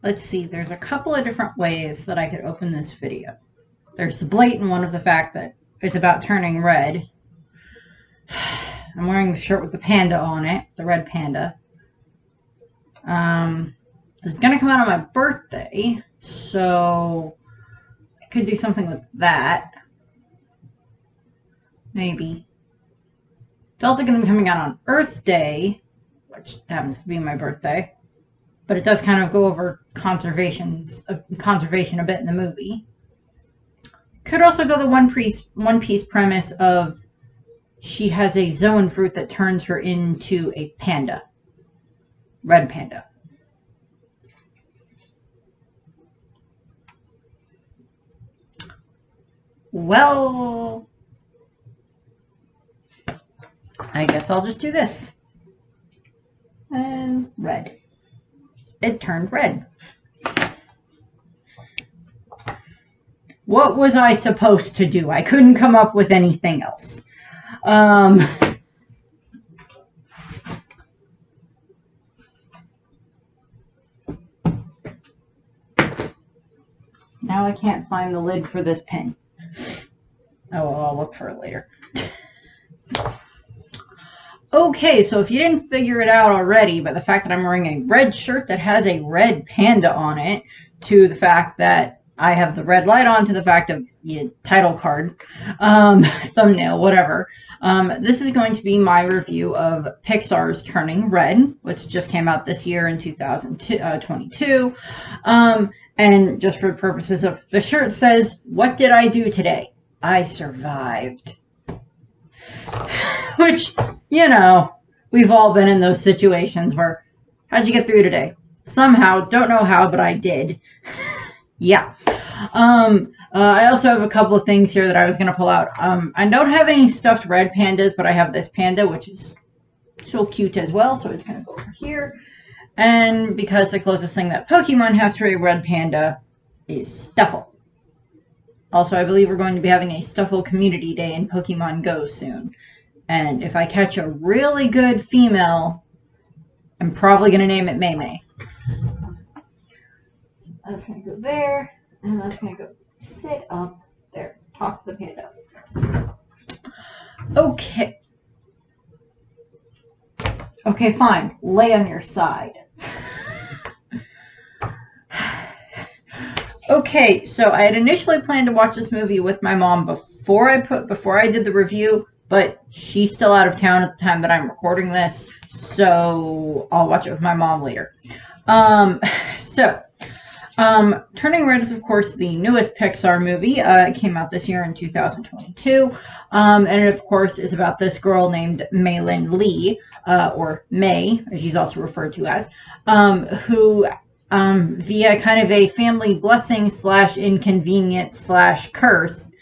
let's see, there's a couple of different ways that I could open this video. There's the blatant one of the fact that it's about turning red. I'm wearing the shirt with the panda on it, the red panda. It's going to come out on my birthday, so I could do something with that. Maybe. It's also going to be coming out on Earth Day, which happens to be my birthday. But it does kind of go over conservation a bit in the movie. Could also go the One Piece premise of she has a zoan fruit that turns her into a panda. Red panda. Well, I guess I'll just do this. And red. It turned red. What was I supposed to do? I couldn't come up with anything else. Now I can't find the lid for this pen. Oh, well, I'll look for it later. Okay, so if you didn't figure it out already, by the fact that I'm wearing a red shirt that has a red panda on it, to the fact that I have the red light on, to the fact of title card, thumbnail, whatever. This is going to be my review of Pixar's Turning Red, which just came out this year in 2022. And just for purposes of the shirt says, "What did I do today? I survived." Which, you know, we've all been in those situations where, how'd you get through today? Somehow, don't know how, but I did. Yeah. I also have a couple of things here that I was going to pull out. I don't have any stuffed red pandas, but I have this panda, which is so cute as well, so it's going to go over here. And because the closest thing that Pokemon has to a red panda is Stuffle. Also, I believe we're going to be having a Stuffle Community Day in Pokemon Go soon. And if I catch a really good female, I'm probably going to name it Maymay. So that's going to go there, and that's going to go sit up there. Talk to the panda. Okay. Okay, fine. Lay on your side. Okay, so I had initially planned to watch this movie with my mom before I did the review, but she's still out of town at the time that I'm recording this, so I'll watch it with my mom later. Turning Red is, of course, the newest Pixar movie. It came out this year in 2022, and it, of course, is about this girl named Meilin Lee, or May, as she's also referred to as, who, via kind of a family blessing / inconvenience / curse,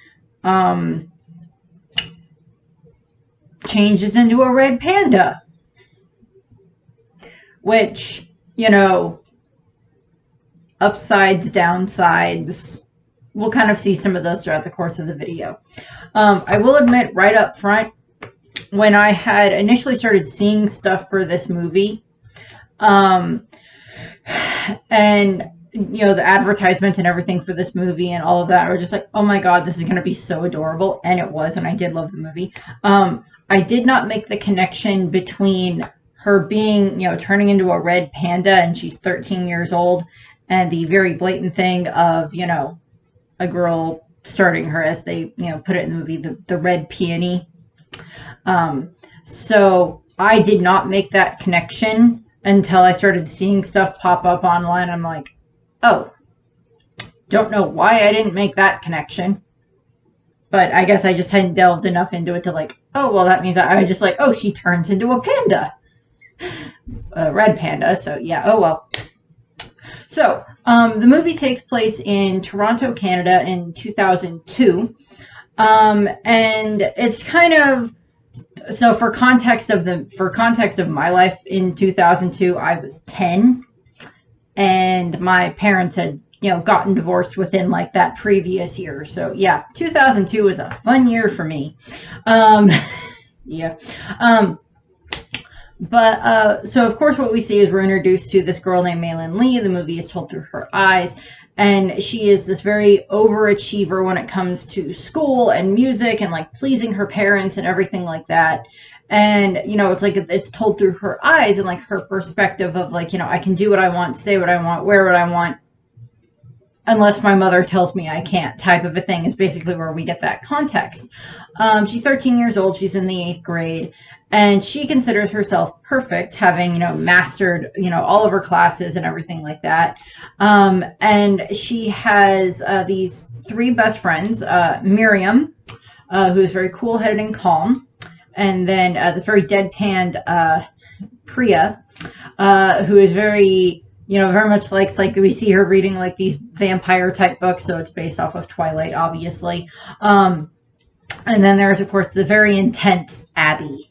changes into a red panda. Which, you know, upsides, downsides, we'll kind of see some of those throughout the course of the video. I will admit right up front, when I had initially started seeing stuff for this movie, and, you know, the advertisements and everything for this movie and all of that, I was just like, oh my god, this is going to be so adorable. And it was, and I did love the movie. I did not make the connection between her being, you know, turning into a red panda and she's 13 years old, and the very blatant thing of, you know, a girl starting her, as they, you know, put it in the movie, the red peony. So I did not make that connection until I started seeing stuff pop up online. I'm like, oh, don't know why I didn't make that connection. But I guess I just hadn't delved enough into it to like, oh, well, that means I was just like, oh, she turns into a panda. A red panda, so yeah, oh well. So, the movie takes place in Toronto, Canada in 2002. And it's kind of, so for context of my life in 2002, I was 10, and my parents had, you know, gotten divorced within like that previous year. So yeah, 2002 was a fun year for me. Yeah. But so of course what we see is we're introduced to this girl named Maylin Lee. The movie is told through her eyes, and she is this very overachiever when it comes to school and music and like pleasing her parents and everything like that. And it's like it's told through her eyes and like her perspective of like, I can do what I want, say what I want, wear what I want, unless my mother tells me I can't, type of a thing is basically where we get that context. She's 13 years old. She's in the 8th grade. And she considers herself perfect, having, mastered, all of her classes and everything like that. And she has these 3 best friends, Miriam, who is very cool-headed and calm. And then the very deadpanned Priya, who is very, very much likes, like we see her reading like these vampire type books. So it's based off of Twilight, obviously. And then there's, of course, the very intense Abby,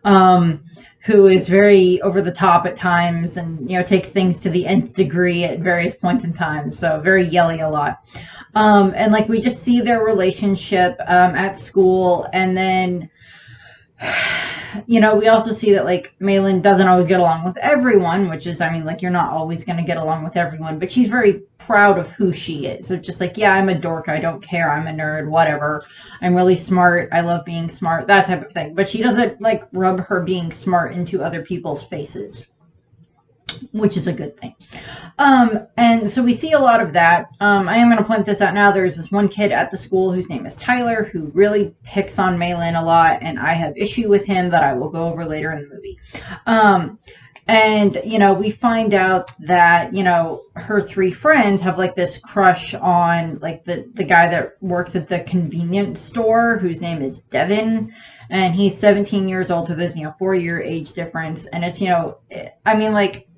who is very over the top at times and, takes things to the nth degree at various points in time. So very yelly a lot. And like we just see their relationship at school. And then, we also see that like Maylin doesn't always get along with everyone, which is, like you're not always going to get along with everyone, but she's very proud of who she is. So just like, yeah, I'm a dork. I don't care. I'm a nerd, whatever. I'm really smart. I love being smart, that type of thing. But she doesn't like rub her being smart into other people's faces, which is a good thing. And so we see a lot of that. I am going to point this out now. There's this one kid at the school whose name is Tyler, who really picks on Maylin a lot, and I have issue with him that I will go over later in the movie. And, we find out that, her 3 friends have like this crush on like the guy that works at the convenience store, whose name is Devin. And he's 17 years old, so there's, 4-year age difference. And it's, like,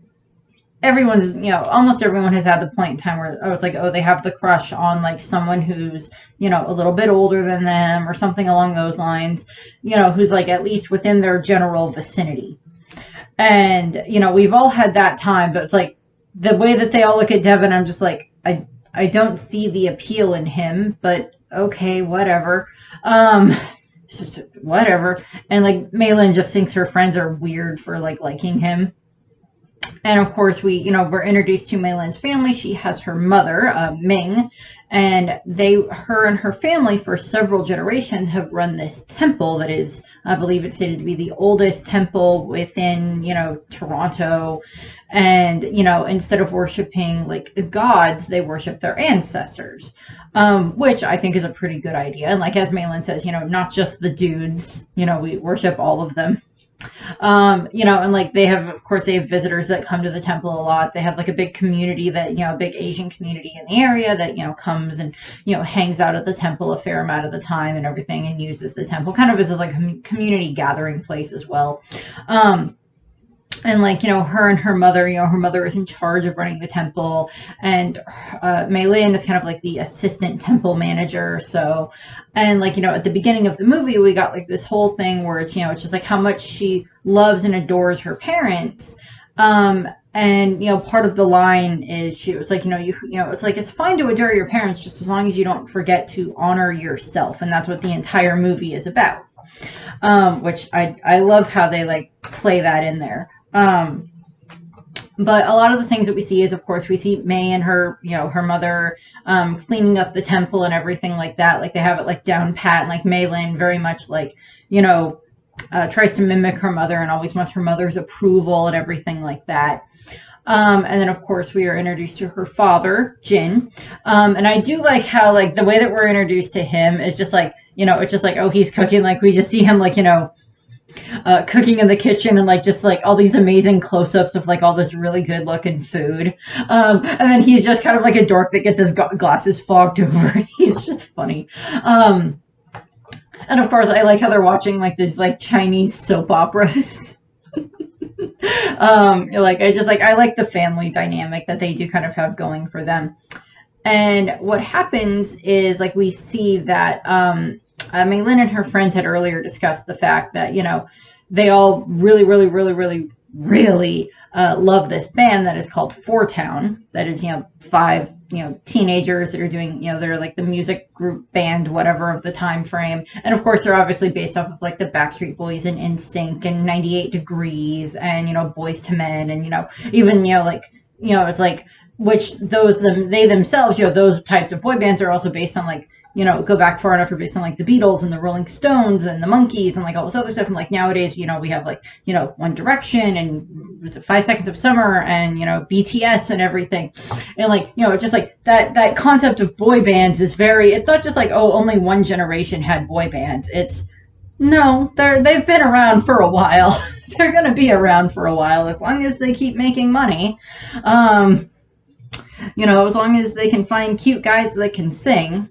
everyone's, almost everyone has had the point in time where, it's like, they have the crush on like someone who's, a little bit older than them or something along those lines, who's like at least within their general vicinity. And, we've all had that time, but it's like the way that they all look at Devin, I'm just like, I don't see the appeal in him, but okay, whatever. Whatever. And like Maylin just thinks her friends are weird for like liking him. And of course, we're introduced to Maylin's family. She has her mother, Ming, and her and her family for several generations have run this temple that is, I believe it's stated to be the oldest temple within, Toronto. And, instead of worshiping like the gods, they worship their ancestors, which I think is a pretty good idea. And like, as Maylin says, not just the dudes, we worship all of them. And like they have visitors that come to the temple a lot. They have like a big community that, a big Asian community in the area that, comes and, hangs out at the temple a fair amount of the time and everything, and uses the temple kind of as like a community gathering place as well. And like, her and her mother is in charge of running the temple, and Maylin is kind of like the assistant temple manager. So, and like, at the beginning of the movie, we got like this whole thing where it's, it's just like how much she loves and adores her parents. And, part of the line is she was like, it's like, it's fine to adore your parents just as long as you don't forget to honor yourself. And that's what the entire movie is about. Which I love how they like play that in there. But a lot of the things that we see is, of course, we see May and her, her mother, cleaning up the temple and everything like that. Like they have it like down pat, and like Maylin very much like, tries to mimic her mother and always wants her mother's approval and everything like that. And then, of course, we are introduced to her father, Jin. And I do like how, like, the way that we're introduced to him is just like, it's just like, oh, he's cooking. Like, we just see him, like, cooking in the kitchen and, like, just, like, all these amazing close-ups of, like, all this really good-looking food. And then he's just kind of like a dork that gets his glasses fogged over. He's just funny. And, of course, I like how they're watching, like, these, like, Chinese soap operas. I like the family dynamic that they do kind of have going for them. And what happens is, like, we see that Maylin and her friends had earlier discussed the fact that, they all really love this band that is called Four Town. That is, 5 teenagers that are doing, they're like the music group band, whatever, of the time frame. And of course, they're obviously based off of like the Backstreet Boys and NSYNC and 98 Degrees and, Boys to Men and, even, it's like, which they themselves, those types of boy bands are also based on like, go back far enough, are based on like the Beatles and the Rolling Stones and the Monkees and like all this other stuff. And like nowadays, we have like, One Direction and was it 5 Seconds of Summer and, BTS and everything. And like, it's just like that concept of boy bands is it's not just like, oh, only one generation had boy bands. No, they've been around for a while. They're going to be around for a while as long as they keep making money. As long as they can find cute guys that can sing.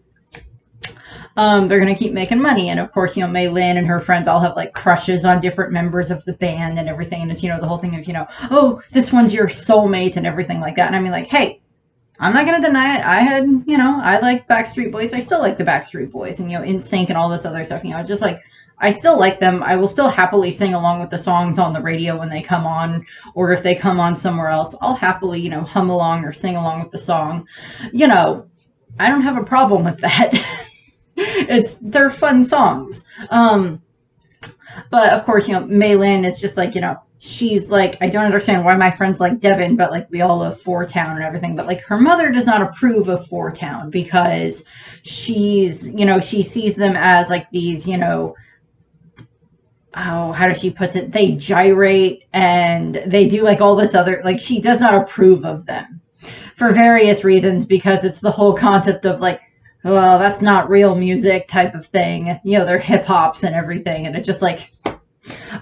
They're going to keep making money. And of course, Mei Lin and her friends all have like crushes on different members of the band and everything. And it's, the whole thing of, oh, this one's your soulmate and everything like that. And I mean, like, hey, I'm not going to deny it. I like Backstreet Boys. I still like the Backstreet Boys and, NSYNC and all this other stuff. It's just like, I still like them. I will still happily sing along with the songs on the radio when they come on, or if they come on somewhere else, I'll happily, hum along or sing along with the song. I don't have a problem with that. They're fun songs. But of course, Mei Lin is just like, she's like, I don't understand why my friends like Devin, but like we all love Four Town and everything. But like her mother does not approve of Four Town because she sees them as like these, how does she put it? They gyrate and they do like all this other, like she does not approve of them for various reasons, because it's the whole concept of like, well, that's not real music type of thing. They're hip hops and everything. And it's just like,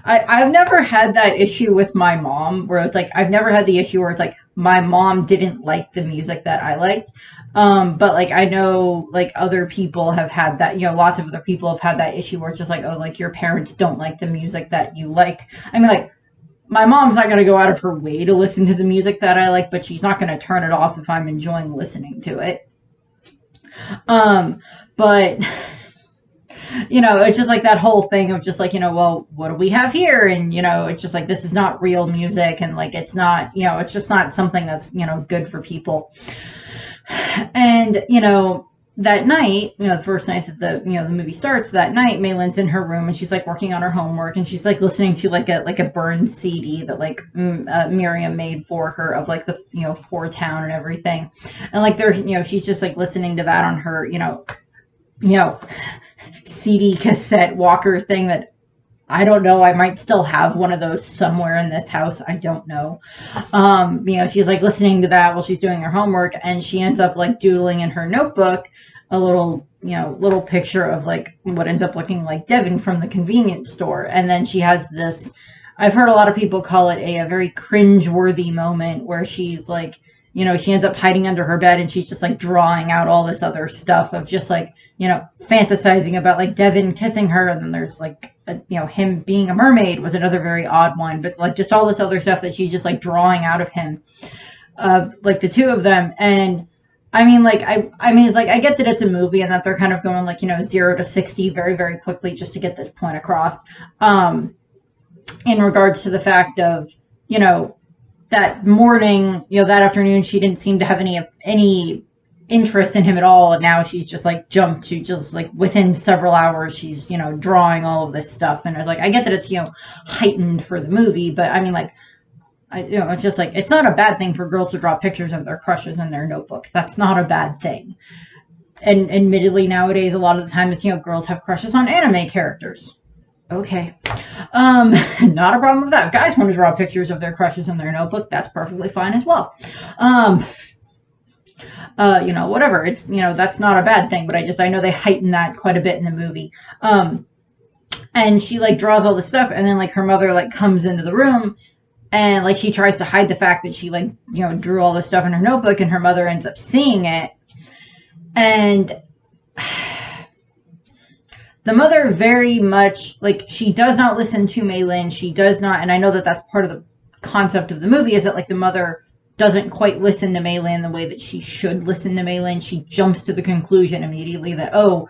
I've never had that issue with my mom where it's like, I've never had the issue where it's like, my mom didn't like the music that I liked. But like, I know like other people have had that, lots of other people have had that issue where it's just like, oh, like your parents don't like the music that you like. I mean, like, my mom's not going to go out of her way to listen to the music that I like, but she's not going to turn it off if I'm enjoying listening to it. But it's just like that whole thing of just like, well, what do we have here? And, it's just like, this is not real music. And like, it's not, it's just not something that's, good for people. And, that night, the first night that the movie starts, that night, Mei Lin's in her room and she's like working on her homework and she's like listening to like a burned CD that like Miriam made for her of like the, Four Town and everything. And like there's, she's just like listening to that on her, CD cassette walker thing that I don't know. I might still have one of those somewhere in this house. I don't know. She's like listening to that while she's doing her homework and she ends up like doodling in her notebook a little picture of like what ends up looking like Devin from the convenience store. And then she has this, I've heard a lot of people call it a very cringe-worthy moment where she's like, she ends up hiding under her bed and she's just like drawing out all this other stuff of just like, fantasizing about like Devin kissing her. And then there's like, him being a mermaid was another very odd one, but like just all this other stuff that she's just like drawing out of him, like the two of them. And I mean, like, I mean, it's like, I get that it's a movie and that they're kind of going like, 0 to 60 very, very quickly just to get this point across, in regards to the fact of, that morning, that afternoon, she didn't seem to have any interest in him at all. And now she's just like jumped to just like within several hours, she's, drawing all of this stuff. And it's like, I get that it's, heightened for the movie, but I mean, like, it's just like, it's not a bad thing for girls to draw pictures of their crushes in their notebooks. That's not a bad thing. And admittedly, nowadays, a lot of the time it's, girls have crushes on anime characters. Okay. Not a problem with that. If guys want to draw pictures of their crushes in their notebook, that's perfectly fine as well. Whatever. It's, that's not a bad thing, but I know they heighten that quite a bit in the movie. And she like draws all this stuff and then like her mother like comes into the room and like she tries to hide the fact that she like, drew all this stuff in her notebook and her mother ends up seeing it. And the mother very much, like, she does not listen to Mei Lin. She does not, and I know that that's part of the concept of the movie, is that, like, the mother doesn't quite listen to Mei Lin the way that she should listen to Mei Lin. She jumps to the conclusion immediately that, oh,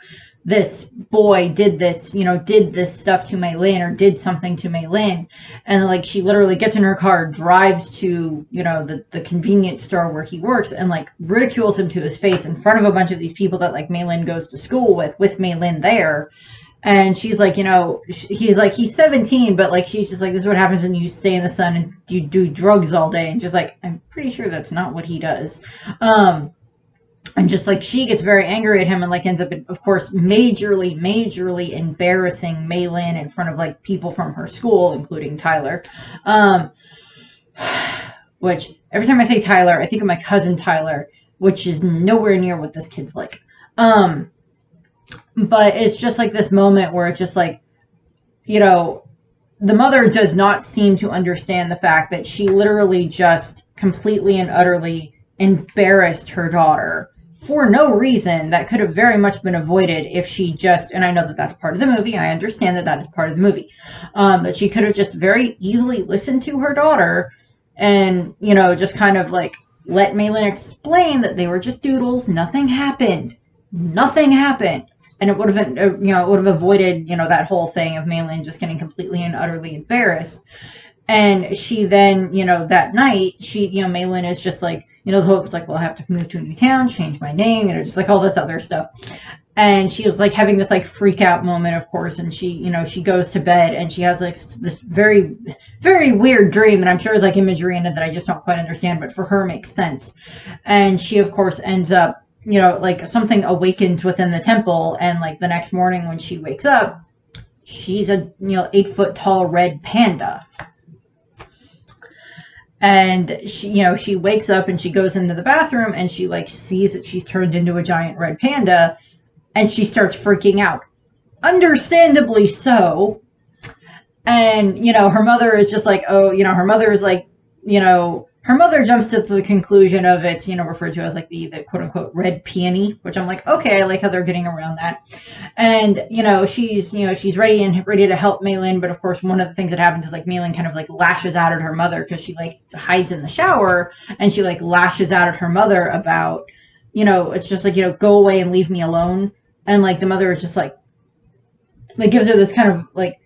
this boy did this, did this stuff to Mei Lin or did something to Mei Lin. And like she literally gets in her car, drives to, the convenience store where he works and like ridicules him to his face in front of a bunch of these people that like Mei Lin goes to school with Mei Lin there. And she's like, he's like, he's 17, but like, she's just like, this is what happens when you stay in the sun and you do drugs all day. And she's like, I'm pretty sure that's not what he does. And just like, she gets very angry at him and like ends up, of course, majorly embarrassing Mei Lin in front of like people from her school, including Tyler. Which every time I say Tyler, I think of my cousin Tyler, which is nowhere near what this kid's like. But it's just like this moment where it's just like, the mother does not seem to understand the fact that she literally just completely and utterly embarrassed her daughter for no reason that could have very much been avoided if she just, and I know that that's part of the movie, I understand that that is part of the movie, that she could have just very easily listened to her daughter and, just kind of like let Mei Lin explain that they were just doodles, nothing happened. And it would have, it would have avoided, that whole thing of Mei Lin just getting completely and utterly embarrassed. And she then, that night, Mei Lin is just like, the hope is like, well, I have to move to a new town, change my name, just like all this other stuff. And she was like having this like freak out moment, of course. And she, she goes to bed and she has like this very, very weird dream. And I'm sure there's like imagery in it that I just don't quite understand, but for her makes sense. And she, of course, ends up, like something awakens within the temple. And like the next morning when she wakes up, she's a, 8-foot tall red panda. And she, she wakes up and she goes into the bathroom and she like sees that she's turned into a giant red panda and she starts freaking out. Understandably so. And, her mother is just like, her mother is like, her mother jumps to the conclusion of it's, referred to as like the quote unquote red peony, which I'm like, okay, I like how they're getting around that. And, she's ready to help Mei Lin. But of course, one of the things that happens is like Mei Lin kind of like lashes out at her mother because she like hides in the shower and she like lashes out at her mother about, it's just like, go away and leave me alone. And like the mother is just like gives her this kind of like,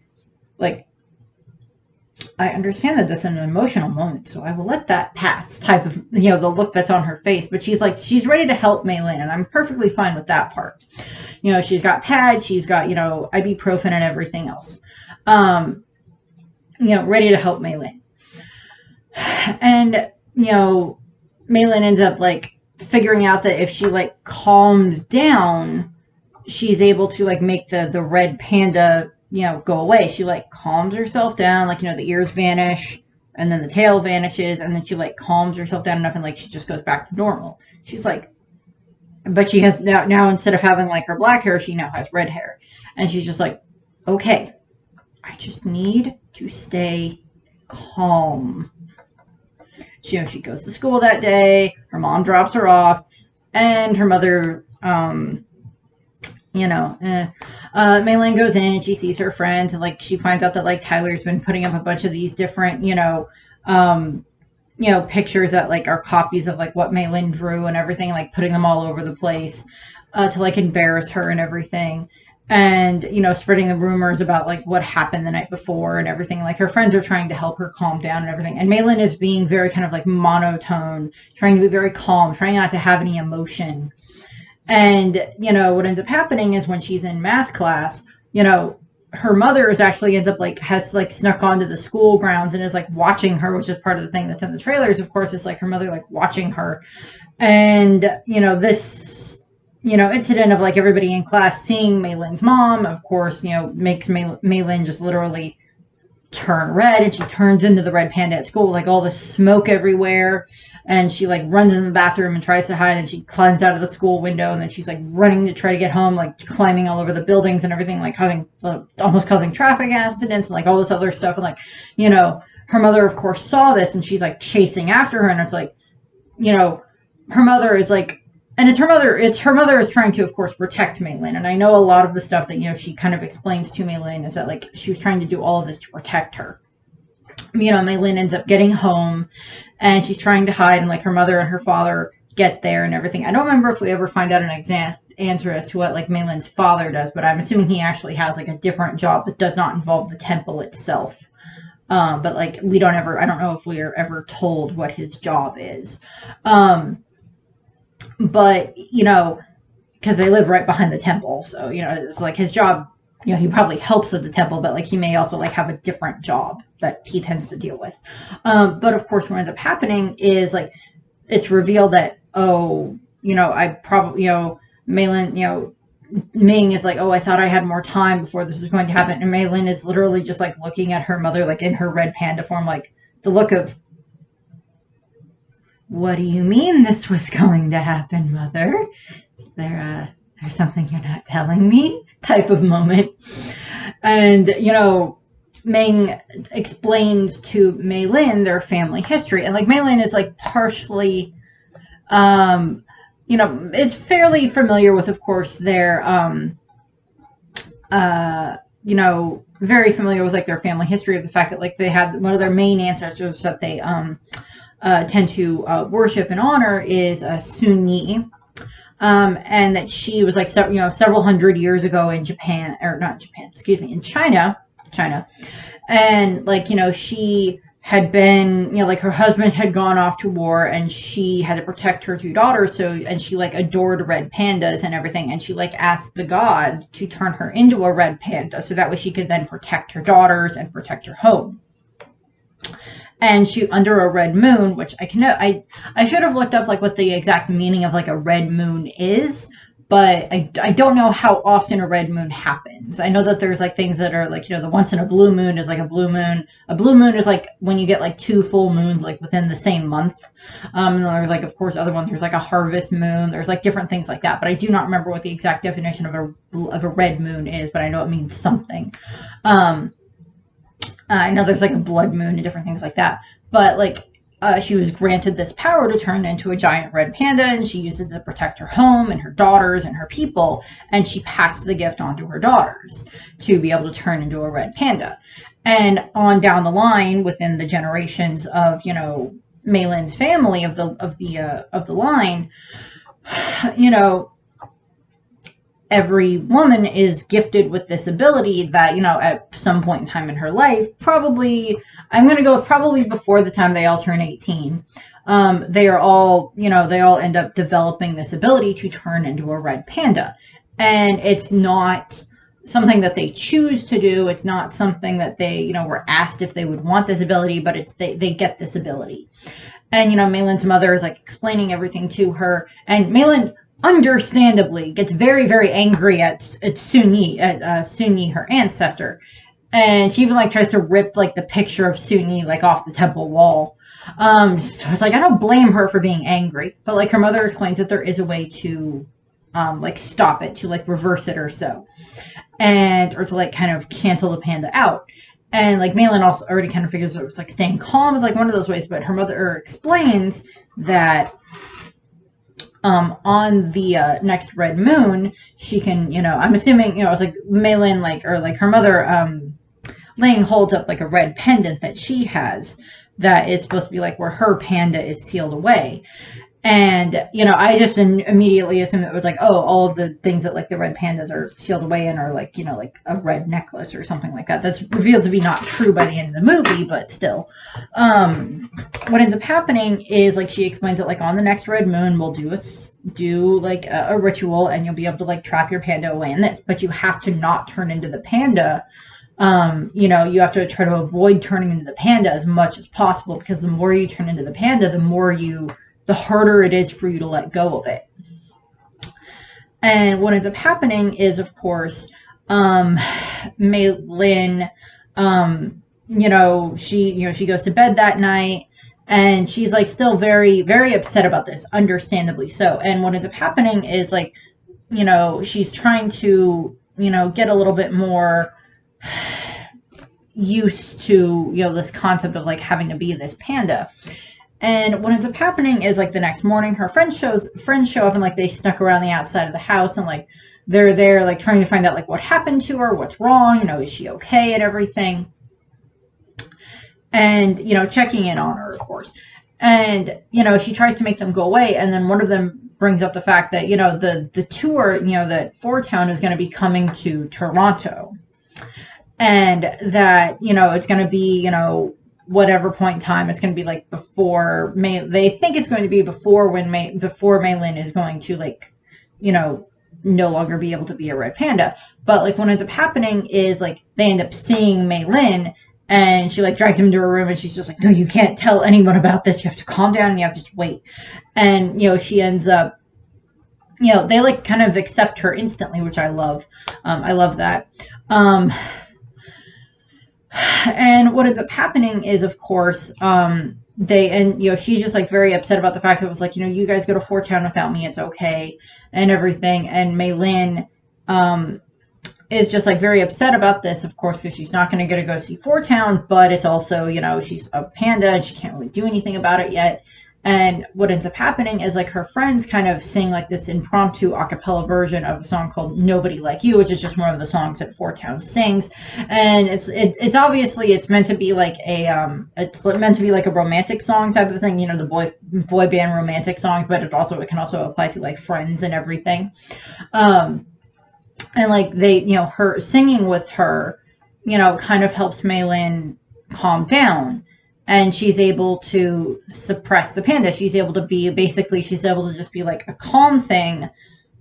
I understand that that's an emotional moment, so I will let that pass type of, the look that's on her face. But she's like, she's ready to help Mei Lin, and I'm perfectly fine with that part. She's got pads, she's got, ibuprofen and everything else. Ready to help Mei Lin. And, Mei Lin ends up, like, figuring out that if she, like, calms down, she's able to, like, make the red panda go away. She like calms herself down, like, the ears vanish and then the tail vanishes and then she like calms herself down enough and like she just goes back to normal. She's like, but she has now instead of having like her black hair, she now has red hair. And she's just like, okay, I just need to stay calm. She goes to school that day, her mom drops her off, and her mother, Mei Lin goes in and she sees her friends and like she finds out that like Tyler's been putting up a bunch of these different pictures that like are copies of like what Mei Lin drew and everything, like putting them all over the place to like embarrass her and everything, and spreading the rumors about like what happened the night before and everything. Like her friends are trying to help her calm down and everything, and Mei Lin is being very kind of like monotone, trying to be very calm, trying not to have any emotion. And, what ends up happening is when she's in math class, her mother has snuck onto the school grounds and is like watching her, which is part of the thing that's in the trailers. Of course, it's like her mother like watching her. And, this, incident of like everybody in class seeing Mei Lin's mom, of course, makes Mei Lin just literally turn red, and she turns into the red panda at school, like all this smoke everywhere. And she like runs in the bathroom and tries to hide, and she climbs out of the school window, and then she's like running to try to get home, like climbing all over the buildings and everything, like almost causing traffic accidents and like all this other stuff. And like, her mother of course saw this and she's like chasing after her, and it's like, her mother is like, and it's her mother is trying to of course protect Mei Lin. And I know a lot of the stuff that, she kind of explains to Mei Lin is that like she was trying to do all of this to protect her. Mei Lin ends up getting home and she's trying to hide, and like her mother and her father get there and everything. I don't remember if we ever find out an answer as to what like Maylin's father does, but I'm assuming he actually has like a different job that does not involve the temple itself. But like I don't know if we are ever told what his job is. But because they live right behind the temple, so it's like his job. He probably helps at the temple, but like he may also like have a different job that he tends to deal with. But of course, what ends up happening is like it's revealed that I probably Maylin Ming is like, oh, I thought I had more time before this was going to happen. And Maylin is literally just like looking at her mother, like in her red panda form, like the look of, what do you mean this was going to happen, mother? Is there's something you're not telling me? Type of moment. And, Ming explains to Maylin their family history. And like Maylin is like partially, is fairly familiar with, of course, their, very familiar with like their family history, of the fact that like they had one of their main ancestors that they tend to worship and honor is Sun Yi, and that she was like several hundred years ago in Japan, or not Japan, excuse me, in China, and like she had been, like her husband had gone off to war and she had to protect her two daughters. And she like adored red pandas and everything. And she like asked the god to turn her into a red panda so that way she could then protect her daughters and protect her home. And she, under a red moon, which I should have looked up like what the exact meaning of like a red moon is, but I don't know how often a red moon happens. I know that there's like things that are like, the once in a blue moon is like a blue moon. A blue moon is like when you get like 2 full moons like within the same month. And there's like, of course, other ones. There's like a harvest moon. There's like different things like that. But I do not remember what the exact definition of a red moon is, but I know it means something. I know there's like a blood moon and different things like that. But like, she was granted this power to turn into a giant red panda, and she used it to protect her home and her daughters and her people, and she passed the gift on to her daughters to be able to turn into a red panda. And on down the line, within the generations of Maylin's family of the line, every woman is gifted with this ability that, at some point in time in her life, probably, I'm going to go with probably before the time they all turn 18, they are all, they all end up developing this ability to turn into a red panda. And it's not something that they choose to do. It's not something that they, were asked if they would want this ability, but it's, they get this ability. And, Maylin's mother is like explaining everything to her, and Maylin understandably gets very, very angry at Sun Yi, her ancestor. And she even like tries to rip like the picture of Sun Yi like off the temple wall. So it's like, I don't blame her for being angry, but like her mother explains that there is a way to like stop it, to like reverse it or so. Or to like kind of cancel the panda out. And like Maylin also already kind of figures it's like staying calm is like one of those ways, but her mother explains that on the next red moon, she can, I'm assuming, it's like Maylin, like her mother, Ling holds up like a red pendant that she has that is supposed to be like where her panda is sealed away. And, I just immediately assumed it was like, oh, all of the things that like the red pandas are sealed away in are like, like a red necklace or something like that. That's revealed to be not true by the end of the movie, but still. What ends up happening is like she explains that like on the next red moon, we'll do a ritual and you'll be able to like trap your panda away in this, but you have to not turn into the panda. You have to try to avoid turning into the panda as much as possible, because the more you turn into the panda, the harder it is for you to let go of it. And what ends up happening is, of course, Maylin, she goes to bed that night, and she's like still very, very upset about this, understandably so. And what ends up happening is like, she's trying to, get a little bit more used to, this concept of like having to be this panda. And what ends up happening is like the next morning, her friends show up, and like they snuck around the outside of the house, and like they're there like trying to find out like what happened to her, what's wrong, is she okay and everything. And, checking in on her, of course. And, she tries to make them go away. And then one of them brings up the fact that, the tour, that Four Town is going to be coming to Toronto. And that, it's going to be, whatever point in time, it's going to be like before May. They think it's going to be before Maylin is going to, like, no longer be able to be a red panda. But like what ends up happening is like they end up seeing Maylin, and she like drags him into her room, and she's just like, no, you can't tell anyone about this. You have to calm down and you have to just wait. And, she ends up, they like kind of accept her instantly, which I love. I love that. And what ends up happening is, of course, she's just like very upset about the fact that it was like, you guys go to Four Town without me, it's okay, and everything. And Maylin is just like very upset about this, of course, because she's not going to get to go see Four Town, but it's also, she's a panda and she can't really do anything about it yet. And what ends up happening is like her friends kind of sing like this impromptu a cappella version of a song called Nobody Like You, which is just one of the songs that Four Town sings. And it's obviously, it's meant to be like it's meant to be like a romantic song type of thing, the boy band romantic songs, but it can also apply to like friends and everything. And like they, her singing with her, kind of helps Maylin calm down. And she's able to suppress the panda. She's able to just be like a calm thing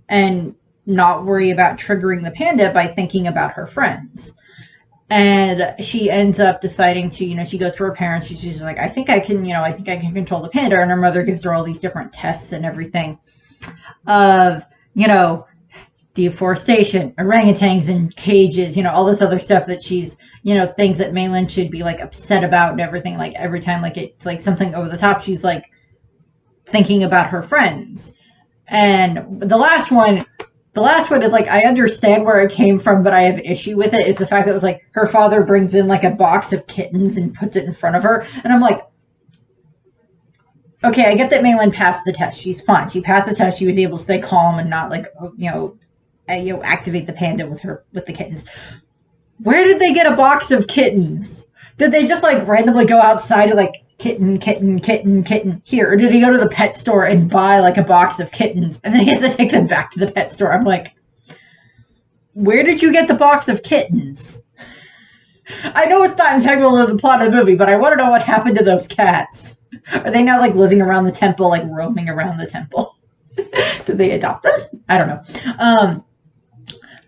and not worry about triggering the panda by thinking about her friends. And she ends up deciding to, she goes to her parents. She's like, I think I can control the panda. And her mother gives her all these different tests and everything of, deforestation, orangutans in cages, all this other stuff that she's, things that Maylin should be like upset about and everything. Like every time like it's like something over the top, she's like thinking about her friends. And the last one is like, I understand where it came from, but I have an issue with it. It's the fact that it was like her father brings in like a box of kittens and puts it in front of her. And I'm like, okay, I get that Maylin passed the test. She's fine. She passed the test. She was able to stay calm and not like, activate the panda with the kittens. Where did they get a box of kittens? Did they just like randomly go outside and like kitten here? Or did he go to the pet store and buy like a box of kittens and then he has to take them back to the pet store? I'm like, where did you get the box of kittens? I know it's not integral to the plot of the movie, but I want to know what happened to those cats. Are they now like living around the temple, like roaming around the temple? Did they adopt them? I don't know.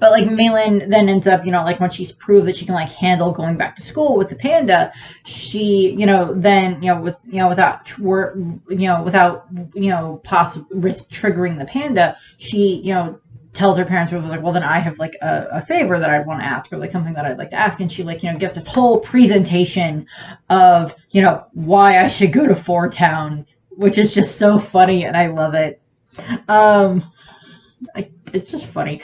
But like Maylin then ends up, like when she's proved that she can like handle going back to school with the panda, she, then, without possible risk triggering the panda, she, tells her parents, like, well, then I have like a favor that I'd want to ask, or like something that I'd like to ask. And she like, gives this whole presentation of, why I should go to Four Town, which is just so funny. And I love it. It's just funny.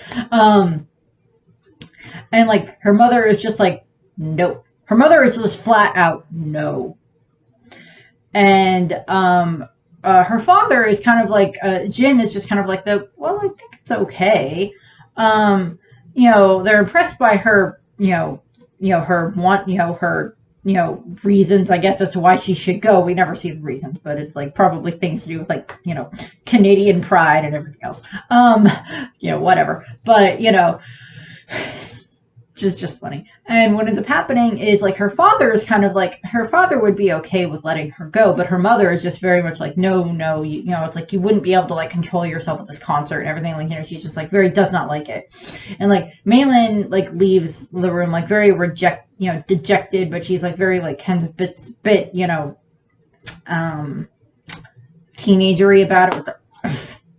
And like her mother is just like, no. Her mother is just flat out no. And her father is kind of like, Jin is just kind of like well, I think it's okay. They're impressed by her, her reasons, I guess, as to why she should go. We never see the reasons, but it's like probably things to do with like, Canadian pride and everything else. Whatever. But, just funny. And what ends up happening is like her father is kind of like, her father would be okay with letting her go, but her mother is just very much like, no, it's like you wouldn't be able to like control yourself at this concert and everything. Like, she's just like very does not like it. And like Maylin like leaves the room like very dejected, but she's like very like kind of bit teenagery about it with the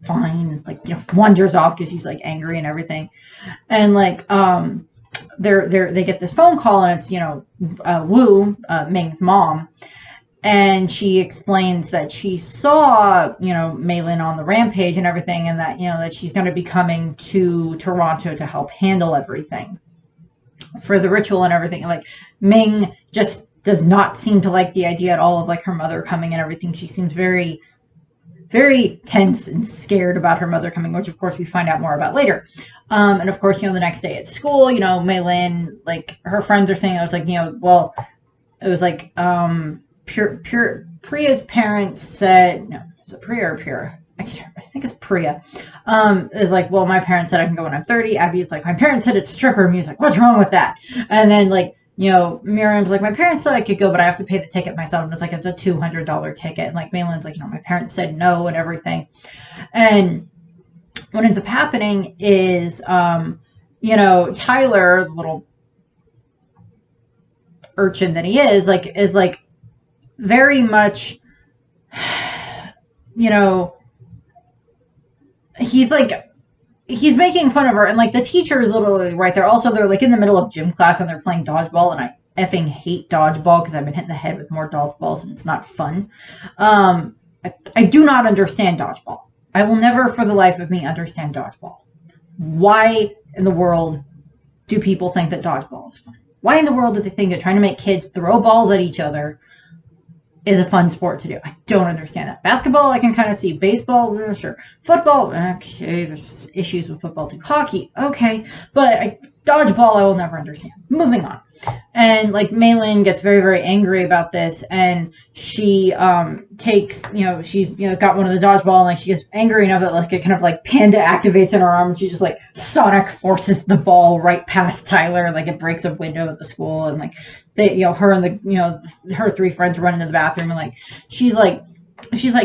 fine, like, wanders off because she's like angry and everything. And like they get this phone call, and it's Wu, Ming's mom, and she explains that she saw Maylin on the rampage and everything, and that that she's going to be coming to Toronto to help handle everything for the ritual and everything. And like Ming just does not seem to like the idea at all of like her mother coming and everything. She seems very, very tense and scared about her mother coming, which of course we find out more about later. And of course, the next day at school, Maylin, like her friends are saying, it was like, well, it was like, pure Priya's parents said, no, is it Priya or Pira? I think it's Priya. Is like, well, my parents said I can go when I'm 30. Abby's like, my parents said it's stripper music. What's wrong with that? And then like, Miriam's like, my parents said I could go, but I have to pay the ticket myself. And it's like, it's a $200 ticket. And like, Malin's like, my parents said no and everything. And what ends up happening is, Tyler, the little urchin that he is like very much, he's making fun of her, and like the teacher is literally right there. Also, they're like in the middle of gym class and they're playing dodgeball, and I effing hate dodgeball because I've been hit in the head with more dodgeballs and it's not fun. I do not understand dodgeball. I will never for the life of me understand dodgeball. Why in the world do people think that dodgeball is fun? Why in the world do they think that trying to make kids throw balls at each other is a fun sport to do? I don't understand that. Basketball, I can kind of see. Baseball, sure. Football, okay, there's issues with football too. Hockey, okay. But dodgeball, I will never understand. Moving on. And like Malin gets very, very angry about this, and she takes, she's got one of the dodgeball, and like she gets angry enough that like it kind of like panda activates in her arm, and she just like sonic forces the ball right past Tyler, like it breaks a window at the school, and like they, her and the her three friends run into the bathroom, and like she's like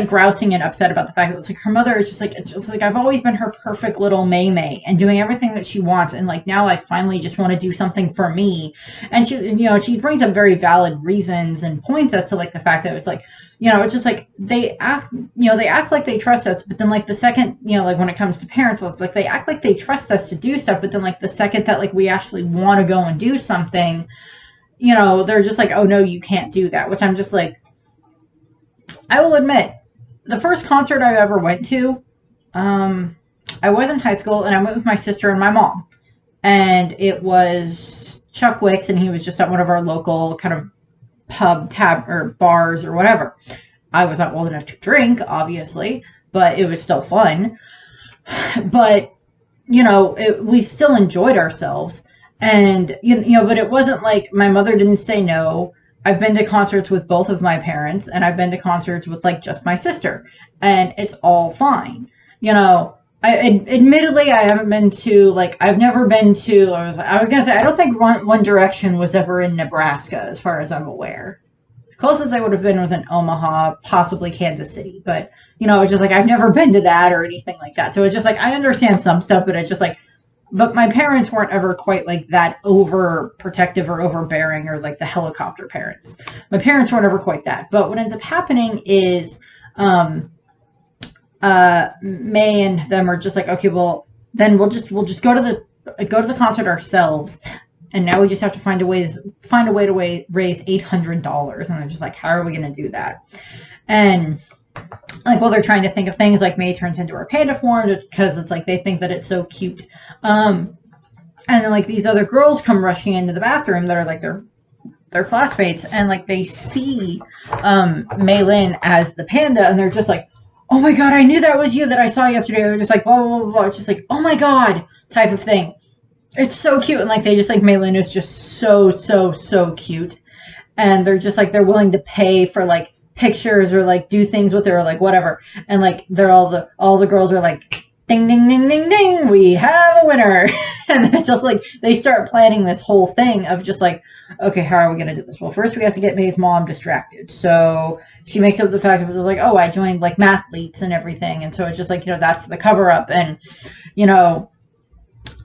grousing and upset about the fact that it's like her mother is it's like I've always been her perfect little May and doing everything that she wants, and like now I finally just want to do something for me. And she brings up very valid reasons and points as to like the fact that it's like, it's just like they act like they trust us, but then like the second, like when it comes to parents, it's like they act like they trust us to do stuff, but then like the second that like we actually want to go and do something, they're just like, oh no, you can't do that. Which I'm just like, I will admit, the first concert I ever went to, I was in high school, and I went with my sister and my mom. And it was Chuck Wicks, and he was just at one of our local kind of pub, tab, or bars, or whatever. I was not old enough to drink, obviously, but it was still fun. But, we still enjoyed ourselves. And, but it wasn't like my mother didn't say no. I've been to concerts with both of my parents, and I've been to concerts with like just my sister, and it's all fine. Admittedly, I haven't been to I've never been to. I was gonna say I don't think One Direction was ever in Nebraska, as far as I'm aware. The closest I would have been was in Omaha, possibly Kansas City, but it's just like I've never been to that or anything like that. So it's just like I understand some stuff, but it's just like. But my parents weren't ever quite like that overprotective or overbearing or like the helicopter parents. My parents weren't ever quite that. But what ends up happening is May and them are just like, okay, well then we'll just go to the concert ourselves, and now we just have to find a way to raise $800, and they're just like, how are we going to do that? And like, well, they're trying to think of things like May turns into her panda form because it's like they think that it's so cute. And then like these other girls come rushing into the bathroom that are like their classmates, and like they see Maylin as the panda, and they're just like, oh my god, I knew that was you that I saw yesterday. They're just like, blah, blah, blah, blah. It's just like, oh my god type of thing. It's so cute. And like they just like, Maylin is just so, so, so cute. And they're just like, they're willing to pay for like pictures or like do things with her or like whatever, and like they're all the girls are like, ding ding ding ding ding, we have a winner. And it's just like they start planning this whole thing of just like, okay, how are we gonna do this? Well, first we have to get May's mom distracted, so she makes up the fact of like, oh, I joined like mathletes and everything, and so it's just like, that's the cover up. And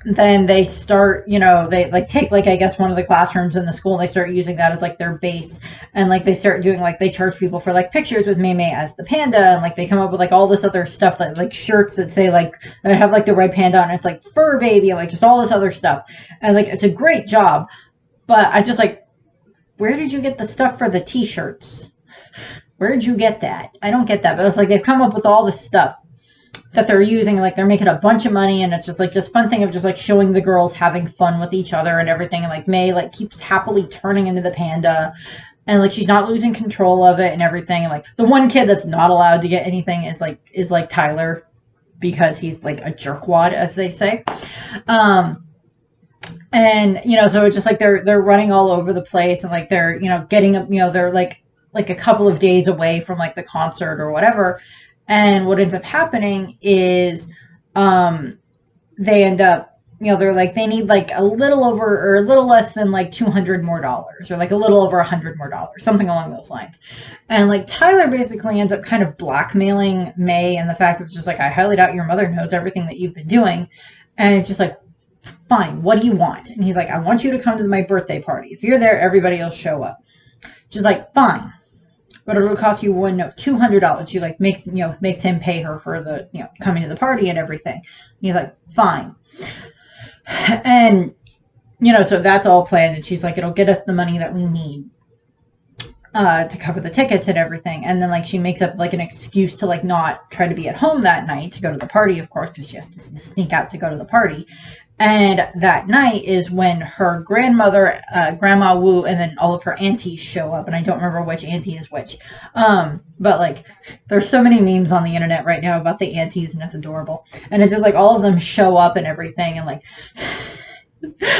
then they start, they like take like, I guess, one of the classrooms in the school, and they start using that as like their base, and like they start doing like, they charge people for like pictures with May as the panda, and like they come up with like all this other stuff, that like shirts that say like, that have like the red panda on it, it's like fur baby, and like just all this other stuff, and like it's a great job. But I just like, where did you get the stuff for the t-shirts? Where did you get that? I don't get that. But it's like they've come up with all this stuff that they're using, like they're making a bunch of money, and it's just like this fun thing of just like showing the girls having fun with each other and everything. And like May like keeps happily turning into the panda, and like she's not losing control of it and everything. And like the one kid that's not allowed to get anything is like Tyler, because he's like a jerkwad, as they say. And so it's just like they're running all over the place, and like they're getting up, they're like like a couple of days away from like the concert or whatever. And what ends up happening is they end up, they're like, they need like a little over or a little less than like $200 more, or like a little over $100 more, something along those lines. And like Tyler basically ends up kind of blackmailing May, and the fact that it's just like, I highly doubt your mother knows everything that you've been doing. And it's just like, fine, what do you want? And he's like, I want you to come to my birthday party. If you're there, everybody will show up. She's like, fine, but it'll cost you $200. She like makes him pay her for the coming to the party and everything. And he's like, fine. And so that's all planned. And she's like, it'll get us the money that we need to cover the tickets and everything. And then like she makes up like an excuse to like not try to be at home that night to go to the party, of course, because she has to sneak out to go to the party. And that night is when her grandmother, Grandma Wu, and then all of her aunties show up. And I don't remember which auntie is which. But like, there's so many memes on the internet right now about the aunties, and it's adorable. And it's just like all of them show up and everything. And like,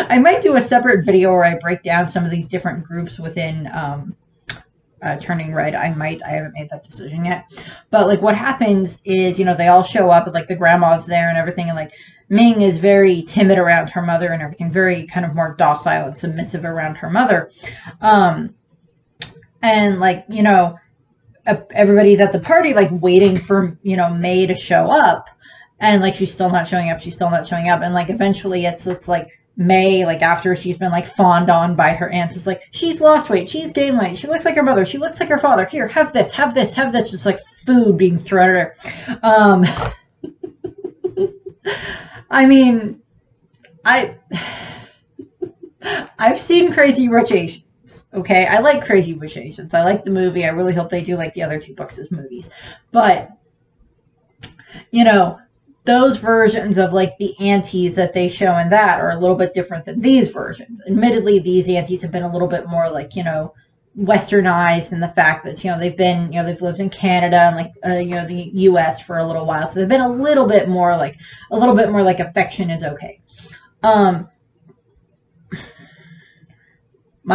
I might do a separate video where I break down some of these different groups within Turning Red. I haven't made that decision yet. But like what happens is, they all show up and like the grandma's there and everything. And like, Ming is very timid around her mother and everything, very kind of more docile and submissive around her mother. And like, everybody's at the party, like waiting for, May to show up. And like, she's still not showing up. And like, eventually it's like May, like after she's been like fawned on by her aunts, is like, she's lost weight, she's gained weight, she looks like her mother, she looks like her father. Here, have this. Just like food being thrown at her. I mean, I've seen Crazy Rich Asians, okay? I like Crazy Rich Asians. I like the movie. I really hope they do like the other two books as movies. But, those versions of like the aunties that they show in that are a little bit different than these versions. Admittedly, these aunties have been a little bit more like, westernized in the fact that they've been they've lived in Canada and like the US for a little while, so they've been a little bit more like affection is okay. My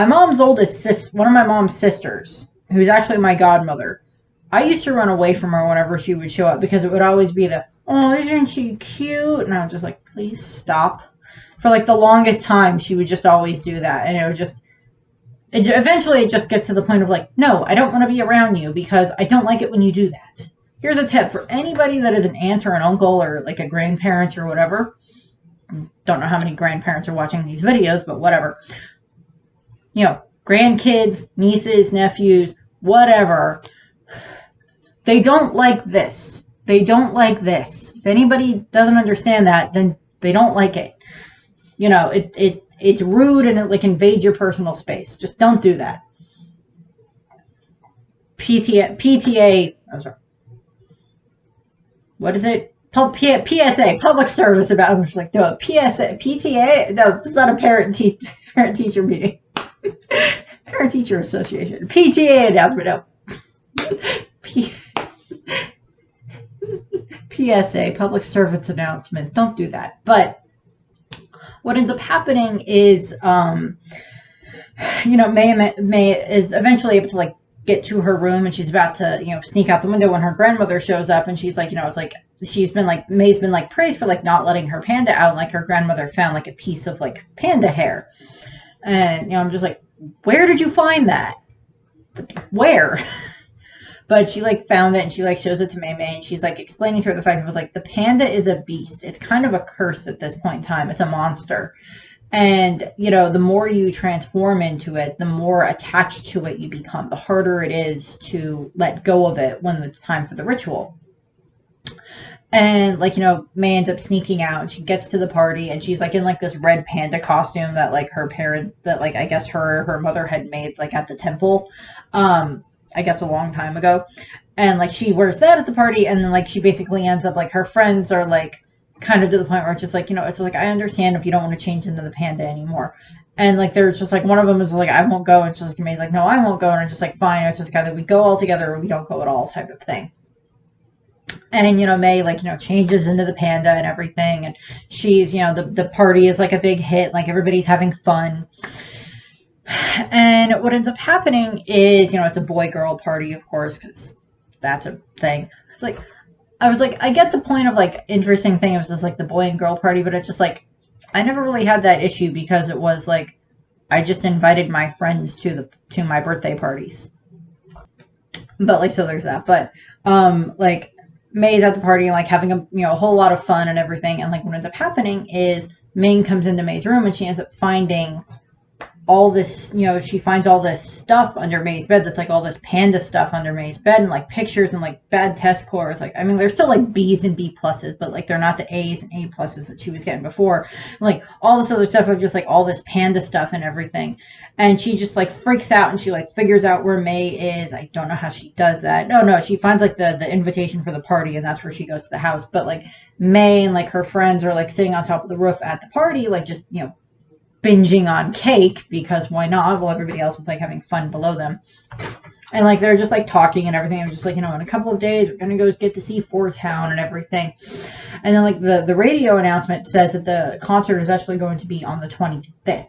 mom's one of my mom's sisters, who's actually my godmother, I used to run away from her whenever she would show up because it would always be the, oh, isn't she cute? And I was just like, please stop. For like the longest time she would just always do that, and it would just eventually it just gets to the point of like, no, I don't want to be around you because I don't like it when you do that. Here's a tip for anybody that is an aunt or an uncle or like a grandparent or whatever. Don't know how many grandparents are watching these videos, but whatever. Grandkids, nieces, nephews, whatever. They don't like this. They don't like this. If anybody doesn't understand that, then they don't like it. It's rude and it like invades your personal space. Just don't do that. PTA, oh sorry. What is it? PSA, public service about, I'm just like, no, PTA, no, this is not a parent-teacher meeting. Parent-teacher association. PTA announcement, no. PSA, public service announcement. Don't do that. But what ends up happening is, May is eventually able to like get to her room, and she's about to, sneak out the window when her grandmother shows up, and she's like, it's like May's been like praised for like not letting her panda out, and like her grandmother found like a piece of like panda hair, and I'm just like, where did you find that? Where? But she like found it, and she like shows it to May, and she's like explaining to her the fact that it was like, the panda is a beast. It's kind of a curse at this point in time. It's a monster. And, the more you transform into it, the more attached to it you become, the harder it is to let go of it when it's time for the ritual. And like, May ends up sneaking out, and she gets to the party, and she's like in like this red panda costume that like her parent, that like I guess her mother had made like at the temple. I guess a long time ago. And like she wears that at the party, and then like she basically ends up like, her friends are like kind of to the point where it's just like, it's like, I understand if you don't want to change into the panda anymore. And like there's just like, one of them is like, I won't go, and she's like, May's like, no, I won't go, and it's just like, fine, it's just kind of, we go all together or we don't go at all type of thing. And May like changes into the panda and everything, and she's the party is like a big hit, like everybody's having fun. And what ends up happening is, it's a boy-girl party, of course, because that's a thing. It's like, I was like, I get the point of like interesting thing. It was just like the boy and girl party, but it's just like I never really had that issue because it was like I just invited my friends to my birthday parties. But like so there's that. But like May's at the party and like having a whole lot of fun and everything. And like what ends up happening is Ming comes into May's room and she ends up finding all this, she finds all this stuff under May's bed that's like all this panda stuff under May's bed and like pictures and like bad test scores. Like, I mean, they're still like B's and B pluses, but like they're not the A's and A pluses that she was getting before. And, like all this other stuff of just like all this panda stuff and everything. And she just like freaks out and she like figures out where May is. I don't know how she does that. No, she finds like the invitation for the party and that's where she goes to the house. But like May and like her friends are like sitting on top of the roof at the party, like just, binging on cake because why not? Well, everybody else was like having fun below them. And like they're just like talking and everything. I was just like, in a couple of days we're gonna go get to see Four Town and everything. And then like the radio announcement says that the concert is actually going to be on the 25th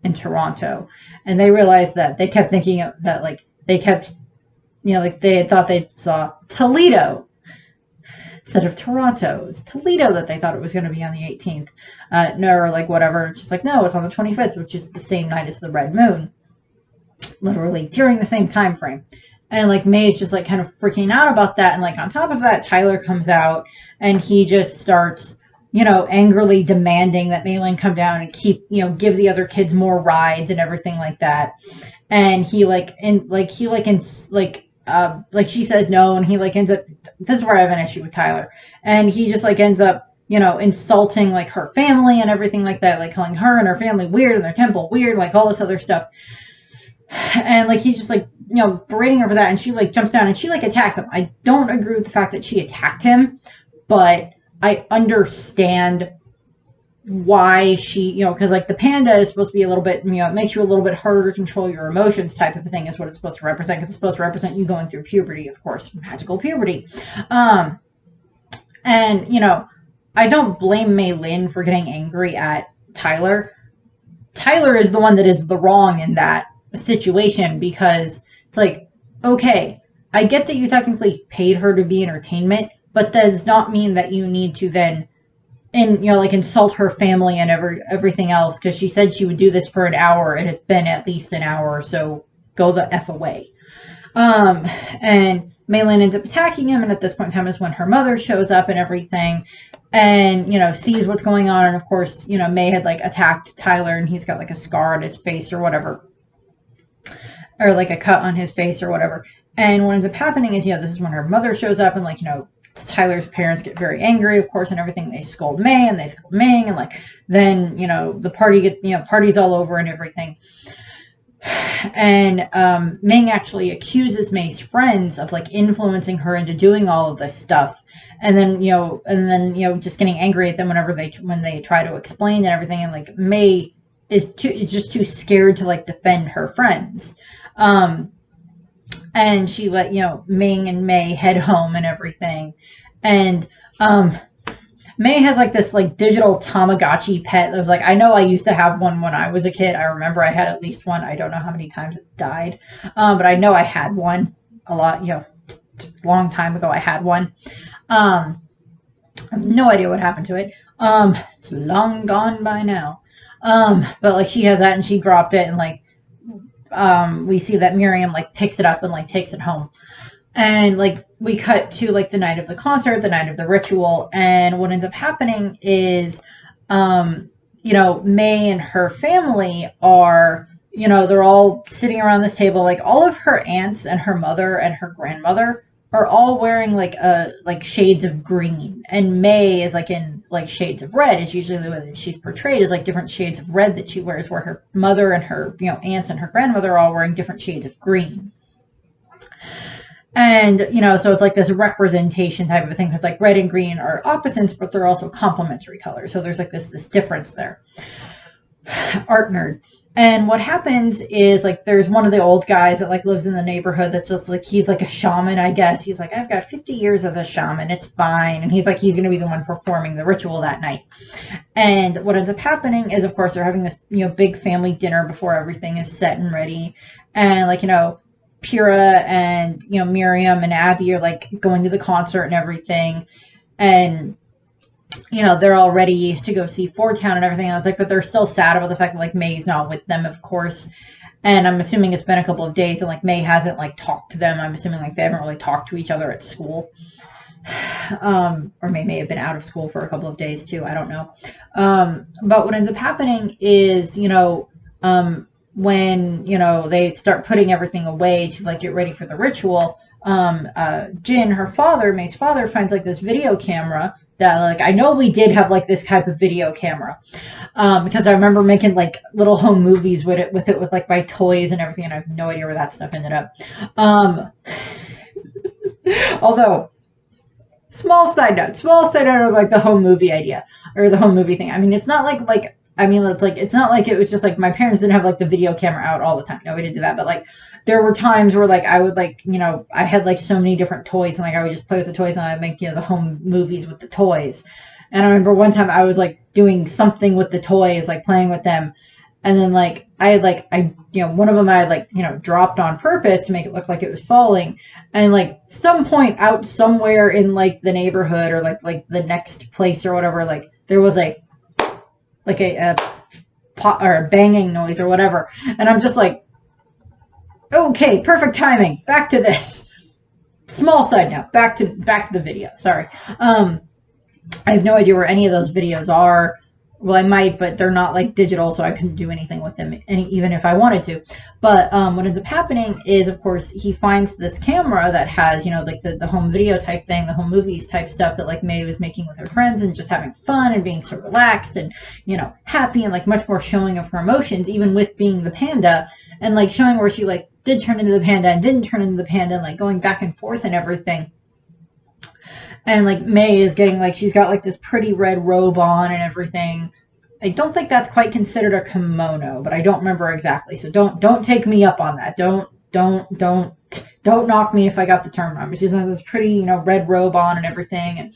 in Toronto. And they realized that they kept thinking that like they kept like they had thought they saw Toledo instead of Toronto. It was Toledo that they thought it was going to be on the 18th. No, or like whatever. It's just like, no, it's on the 25th, which is the same night as the red moon. Literally during the same time frame. And like May's just like kind of freaking out about that. And like on top of that, Tyler comes out and he just starts, angrily demanding that Maylin come down and give the other kids more rides and everything like that. And he she says no, and he like ends up, this is where I have an issue with Tyler. And he just like ends up, insulting like her family and everything like that, like calling her and her family weird and their temple weird, like all this other stuff. And like he's just like, berating her for that, and she like jumps down and she like attacks him. I don't agree with the fact that she attacked him, but I understand why she, because like the panda is supposed to be a little bit, it makes you a little bit harder to control your emotions type of a thing is what it's supposed to represent, because it's supposed to represent you going through puberty, of course, magical puberty. And, I don't blame Mei Lin for getting angry at Tyler. Tyler is the one that is the wrong in that situation, because it's like, okay, I get that you technically paid her to be entertainment, but that does not mean that you need to then insult her family and everything else, because she said she would do this for an hour and it's been at least an hour, so go the F away. And Maylin ends up attacking him, and at this point in time is when her mother shows up and everything, and sees what's going on. And of course, May had like attacked Tyler, and he's got like a scar on his face or whatever, or like a cut on his face or whatever. And what ends up happening is, this is when her mother shows up, and like, Tyler's parents get very angry, of course, and everything. They scold May and they scold Ming, and like then the party party's all over and everything. And Ming actually accuses May's friends of like influencing her into doing all of this stuff, and then just getting angry at them when they try to explain and everything. And like May is just too scared to like defend her friends. And she let Ming and May head home and everything. And May has like this like digital Tamagotchi pet that was like, I know I used to have one when I was a kid. I remember I had at least one. I don't know how many times it died, but I know I had one a lot, long time ago I had one. I have no idea what happened to it. It's long gone by now. But like she has that, and she dropped it, and like we see that Miriam like picks it up and like takes it home. And like we cut to like the night of the concert, the night of the ritual, and what ends up happening is May and her family are, they're all sitting around this table. Like all of her aunts and her mother and her grandmother are all wearing like shades of green, and May is like in like shades of red. Is usually the way that she's portrayed, is like different shades of red that she wears, where her mother and her aunts and her grandmother are all wearing different shades of green. And so it's like this representation type of a thing, because like red and green are opposites, but they're also complementary colors. So there's like this difference there. Art nerd. And what happens is, like, there's one of the old guys that, like, lives in the neighborhood that's just, like, he's, like, a shaman, I guess. He's like, I've got 50 years as a shaman. It's fine. And he's, like, he's going to be the one performing the ritual that night. And what ends up happening is, of course, they're having this, big family dinner before everything is set and ready. And, like, Pyrrha and, Miriam and Abby are, like, going to the concert and everything. And they're all ready to go see Four Town and everything. I was like, but they're still sad about the fact that, like, May's not with them, of course. And I'm assuming it's been a couple of days and, like, May hasn't, like, talked to them. I'm assuming, like, they haven't really talked to each other at school. Or may have been out of school for a couple of days too. I don't know. But what ends up happening is, when, they start putting everything away to, like, get ready for the ritual, Jin, her father, May's father, finds, like, this video camera that, like, I know we did have, like, this type of video camera, because I remember making, like, little home movies with it, with like, my toys and everything, and I have no idea where that stuff ended up. Although, small side note of, like, the home movie idea, or the home movie thing. I mean, it's not like, it's not like it was just, like, my parents didn't have, like, the video camera out all the time. No, we didn't do that, but, like, there were times where, like, I would, like, I had, like, so many different toys, and, like, I would just play with the toys, and I'd make, the home movies with the toys. And I remember one time I was, like, doing something with the toys, like, playing with them, and then, like, I had, like, one of them I had, like, dropped on purpose to make it look like it was falling, and, like, some point out somewhere in, like, the neighborhood, or, like the next place or whatever, like, there was a pot or a banging noise or whatever, and I'm just like, okay, perfect timing. Back to this. Small side note. Back to the video. Sorry. I have no idea where any of those videos are. Well, I might, but they're not, like, digital, so I couldn't do anything with them, even if I wanted to. But what ends up happening is, of course, he finds this camera that has, like, the home video type thing, the home movies type stuff that, like, May was making with her friends and just having fun and being so relaxed and, happy and, like, much more showing of her emotions, even with being the panda, and, like, showing where she, like, did turn into the panda and didn't turn into the panda, and, like, going back and forth and everything. And, like, May is getting, like, she's got, like, this pretty red robe on and everything. I don't think that's quite considered a kimono, but I don't remember exactly. So don't take me up on that. Don't knock me if I got the term wrong. She's got this pretty, red robe on and everything.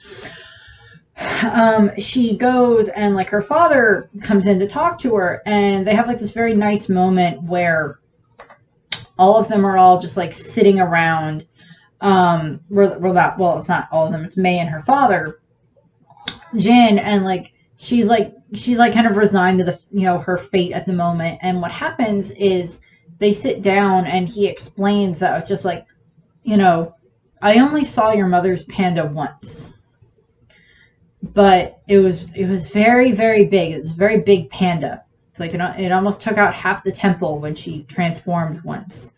And she goes, and, like, her father comes in to talk to her, and they have, like, this very nice moment where all of them are all just, like, sitting around. It's not all of them. It's May and her father, Jin, and, like, she's kind of resigned to the, her fate at the moment. And what happens is they sit down, and he explains that it's just like, I only saw your mother's panda once, but it was very, very big. It was a very big panda. It's like, it almost took out half the temple when she transformed once.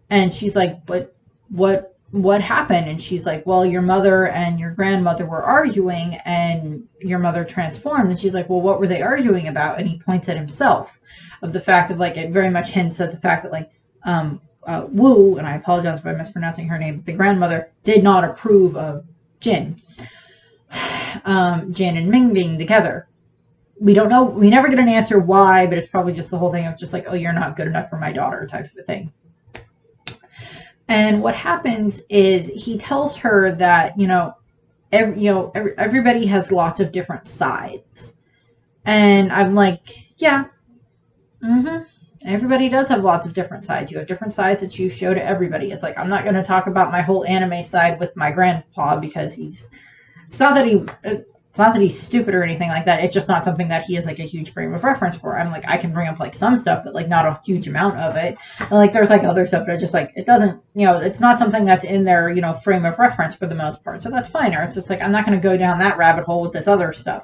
And she's like, but what happened? And she's like, well, your mother and your grandmother were arguing, and your mother transformed. And she's like, well, what were they arguing about? And he points at himself, of the fact of, like, it very much hints at the fact that, like, Wu, and I apologize if I'm mispronouncing her name, but the grandmother did not approve of Jin and Ming being together. We don't know. We never get an answer why, but it's probably just the whole thing of just like, oh, you're not good enough for my daughter type of a thing. And what happens is he tells her that, everybody has lots of different sides. And I'm like, yeah, everybody does have lots of different sides. You have different sides that you show to everybody. It's like, I'm not going to talk about my whole anime side with my grandpa, because it's not that he's stupid or anything like that. It's just not something that he has, like, a huge frame of reference for. I'm like, I can bring up, like, some stuff, but, like, not a huge amount of it. And, like, there's, like, other stuff that just, like, it doesn't, it's not something that's in their, frame of reference for the most part. So that's fine. Or it's like, I'm not going to go down that rabbit hole with this other stuff.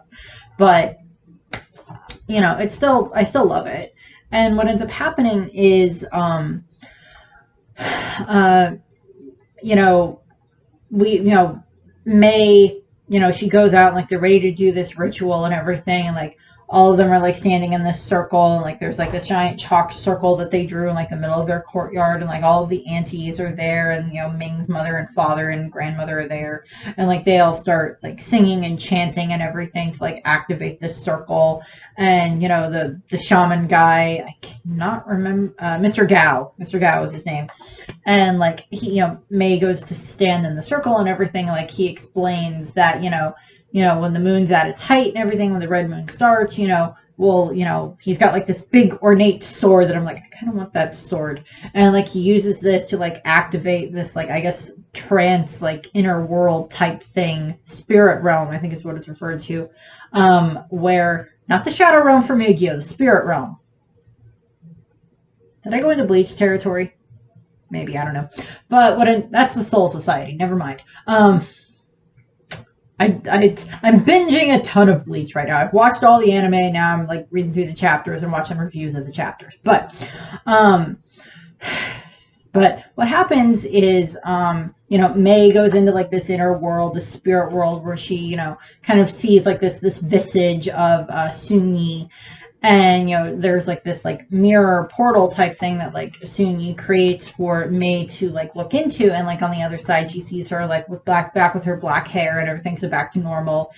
But, I still love it. And what ends up happening is, May, she goes out, and, like, they're ready to do this ritual and everything, and, like, all of them are like standing in this circle, and like there's like this giant chalk circle that they drew in like the middle of their courtyard, and like all of the aunties are there, and Ming's mother and father and grandmother are there, and like they all start like singing and chanting and everything to like activate this circle. And the shaman guy, I cannot remember, Mr. Gao is his name, and like he May goes to stand in the circle and everything, and like he explains that when the moon's at its height and everything, when the red moon starts, he's got like this big ornate sword that I'm like, I kind of want that sword. And like he uses this to like activate this, like, I guess, trance, like inner world type thing, spirit realm, I think is what it's referred to, where, not the shadow realm from Yu-Gi-Oh, the spirit realm. Did I go into Bleach territory? Maybe, I don't know. But that's the Soul Society, never mind. I'm binging a ton of Bleach right now. I've watched all the anime. Now I'm like reading through the chapters and watching reviews of the chapters. But what happens is, May goes into like this inner world, the spirit world, where she, kind of sees like this visage of Sun-Yi. And, there's like this like mirror portal type thing that like Sun-Yi creates for May to like look into. And like on the other side, she sees her like back with her black hair and everything, so back to normal.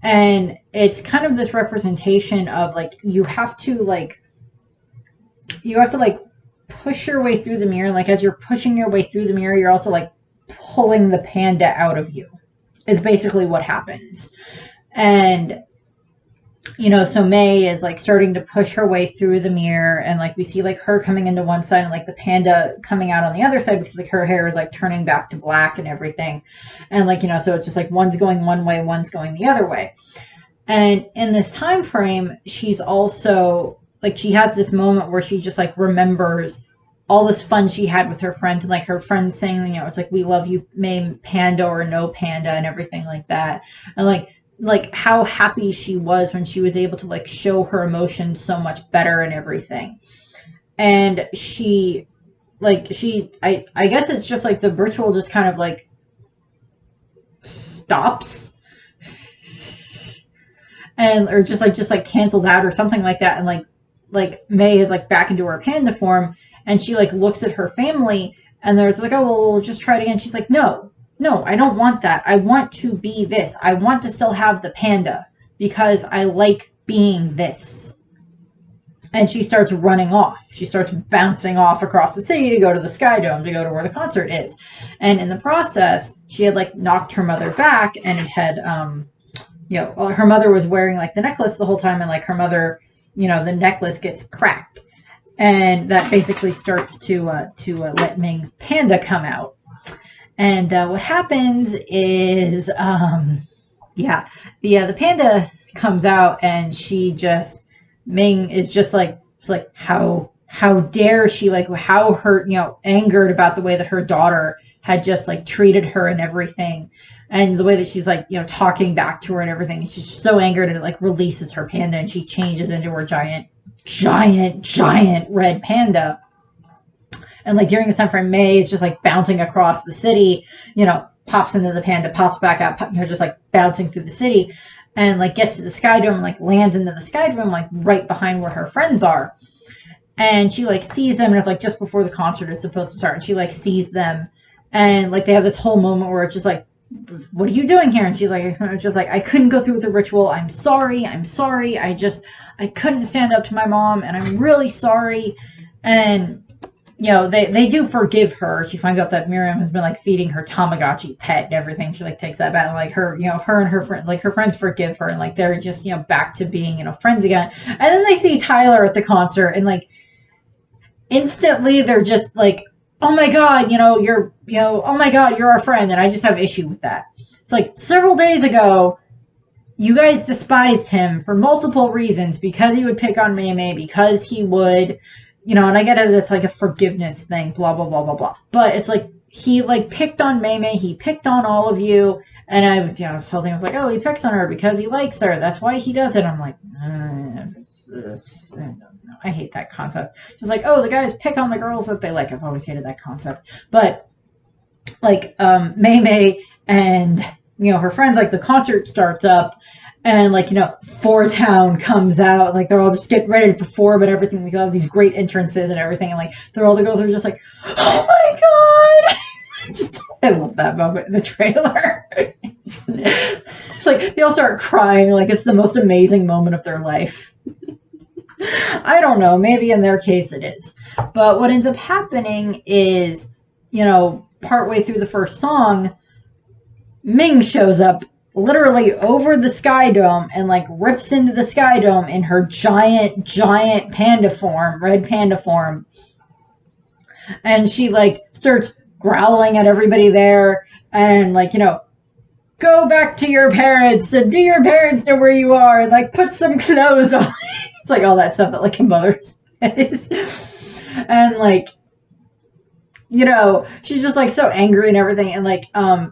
And it's kind of this representation of like, you have to push your way through the mirror. Like as you're pushing your way through the mirror, you're also like pulling the panda out of you, is basically what happens. And so May is like starting to push her way through the mirror, and like we see like her coming into one side and like the panda coming out on the other side, because like her hair is like turning back to black and everything. And like, so it's just like one's going one way, one's going the other way. And in this time frame, she's also like, she has this moment where she just like remembers all this fun she had with her friends, and like her friends saying, it's like, we love you, May, panda or no panda, and everything like that. And like how happy she was when she was able to like show her emotions so much better and everything. And I guess it's just like the ritual just kind of like stops, and or just like cancels out or something like that. And like May is like back into her panda form, and she like looks at her family, and they're like, oh, well, we'll just try it again. She's like, no, I don't want that. I want to be this. I want to still have the panda because I like being this. And she starts running off. She starts bouncing off across the city to go to the Sky Dome, to go to where the concert is. And in the process, she had like knocked her mother back, and it had, her mother was wearing like the necklace the whole time, and like her mother, the necklace gets cracked. And that basically starts to let Ming's panda come out. And what happens is, the panda comes out, and Ming is just like, it's like, how dare she, like how hurt, angered about the way that her daughter had just like treated her and everything. And the way that she's like, talking back to her and everything. And she's so angered, and it like releases her panda, and she changes into her giant red panda. And like during this time frame, May is just like bouncing across the city, pops into the panda, pops back out, just like bouncing through the city, and like gets to the Sky Dome, and like lands into the Sky Dome, like right behind where her friends are. And she like sees them, and it's like just before the concert is supposed to start, and she like sees them, and like they have this whole moment where it's just like, what are you doing here? And she's like, it's just like, I couldn't go through with the ritual. I'm sorry. I couldn't stand up to my mom, and I'm really sorry. And they do forgive her. She finds out that Miriam has been like feeding her Tamagotchi pet and everything. She like takes that back, and like her, her and her friends, like her friends forgive her, and like they're just, back to being, friends again. And then they see Tyler at the concert, and like instantly they're just like, oh my God, oh my God, you're our friend. And I just have issue with that. It's like several days ago, you guys despised him for multiple reasons, because he would pick on May, because he would, and I get it, it's like a forgiveness thing, blah, blah, blah, blah, blah. But it's like, he like picked on May, he picked on all of you. And I was telling him, I was like, oh, he picks on her because he likes her. That's why he does it. I'm like, I hate that concept. Just like, oh, the guys pick on the girls that they like. I've always hated that concept. But like May and her friends, like the concert starts up, And like, Four Town comes out, like they're all just getting ready to perform and everything. They have these great entrances and everything, and like all the girls are just like, "Oh my god!" I love that moment in the trailer. It's like they all start crying, like it's the most amazing moment of their life. I don't know, maybe in their case it is. But what ends up happening is, partway through the first song, Ming shows up literally over the Sky Dome and like rips into the Sky Dome in her giant panda form, red panda form. And she like starts growling at everybody there and like, go back to your parents and do your parents know where you are and like put some clothes on. It's like all that stuff that like a mother says. And like, she's just like so angry and everything. And like,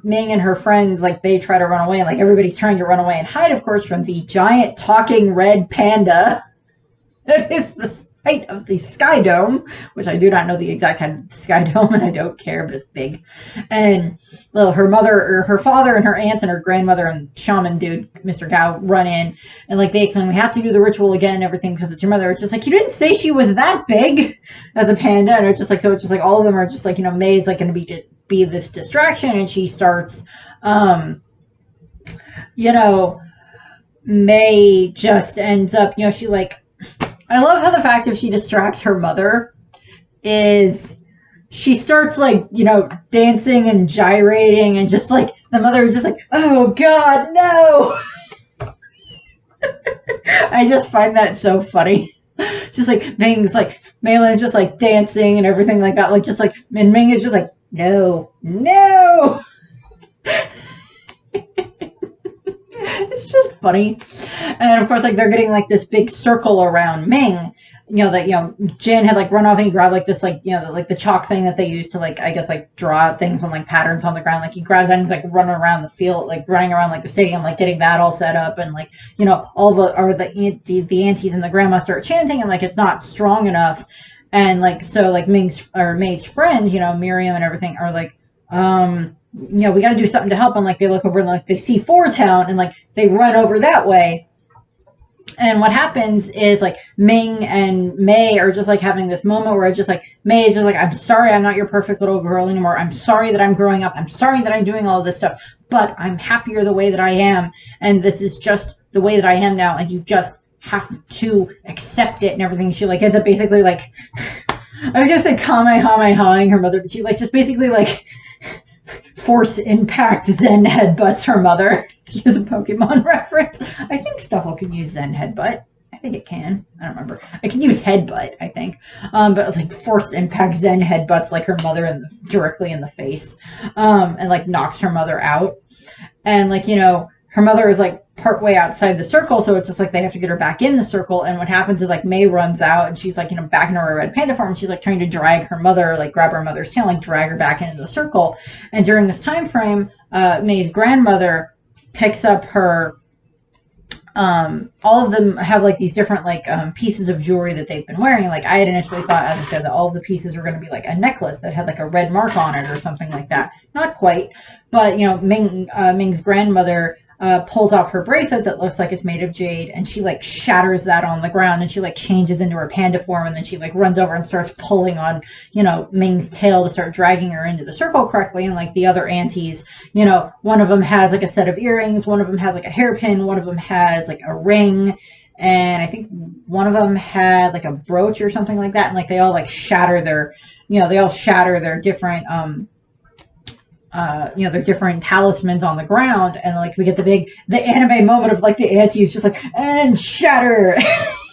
Ming and her friends, like they try to run away and like everybody's trying to run away and hide, of course, from the giant talking red panda that is the height of the Sky Dome, which I do not know the exact height of the Sky Dome and I don't care, but it's big. And well, her mother or her father and her aunts and her grandmother and shaman dude, Mr. Gao, run in and like they explain we have to do the ritual again and everything because it's your mother. It's just like, you didn't say she was that big as a panda. And it's just like, so it's just like all of them are just like, May's like going to be this distraction. And she starts, May just ends up, she like, I love how the fact if she distracts her mother is she starts like, dancing and gyrating and just like the mother is just like, oh God, no. I just find that so funny. Just like Ming's like, Maylin's just like dancing and everything like that. Like just like, and Ming is just like, no. It's just funny. And of course, like they're getting like this big circle around Ming. Jin had like run off and he grabbed like this like like the chalk thing that they use to like I guess like draw things on like patterns on the ground. Like he grabs that and he's like running around the field, like running around like the stadium, like getting that all set up and like all the aunties and the grandma start chanting and like it's not strong enough. And like so like May's friend, Miriam and everything are like we got to do something to help. And like they look over and like they see Four Town and like they run over that way. And what happens is like Ming and May are just like having this moment where it's just like May is just like, I'm sorry I'm not your perfect little girl anymore. I'm sorry that I'm growing up. I'm sorry that I'm doing all of this stuff, but I'm happier the way that I am. And this is just the way that I am now. And you just have to accept it and everything. She like ends up basically like, I was going to say Kamehamehaing her mother, but she like just basically like force impact Zen headbutts her mother. To use a Pokemon reference. I think Stuffle can use Zen headbutt. I think it can. I don't remember. I can use headbutt, I think. But it was like forced impact Zen headbutts like her mother directly in the face. And like knocks her mother out. And like, her mother is like partway outside the circle, so it's just like they have to get her back in the circle. And what happens is like May runs out and she's like, back into her red panda form, and she's like trying to drag her mother, like grab her mother's tail, like drag her back into the circle. And during this time frame, May's grandmother picks up her all of them have like these different like pieces of jewelry that they've been wearing. Like I had initially thought, as I said, that all of the pieces were going to be like a necklace that had like a red mark on it or something like that. Not quite, but Ming's grandmother pulls off her bracelet that looks like it's made of jade, and she like shatters that on the ground, and she like changes into her panda form, and then she like runs over and starts pulling on Ming's tail to start dragging her into the circle correctly. And like the other aunties, one of them has like a set of earrings, one of them has like a hairpin, one of them has like a ring, and I think one of them had like a brooch or something like that. And like they all like shatter their different their different talismans on the ground. And like we get the anime moment of like the aunties just like, and shatter.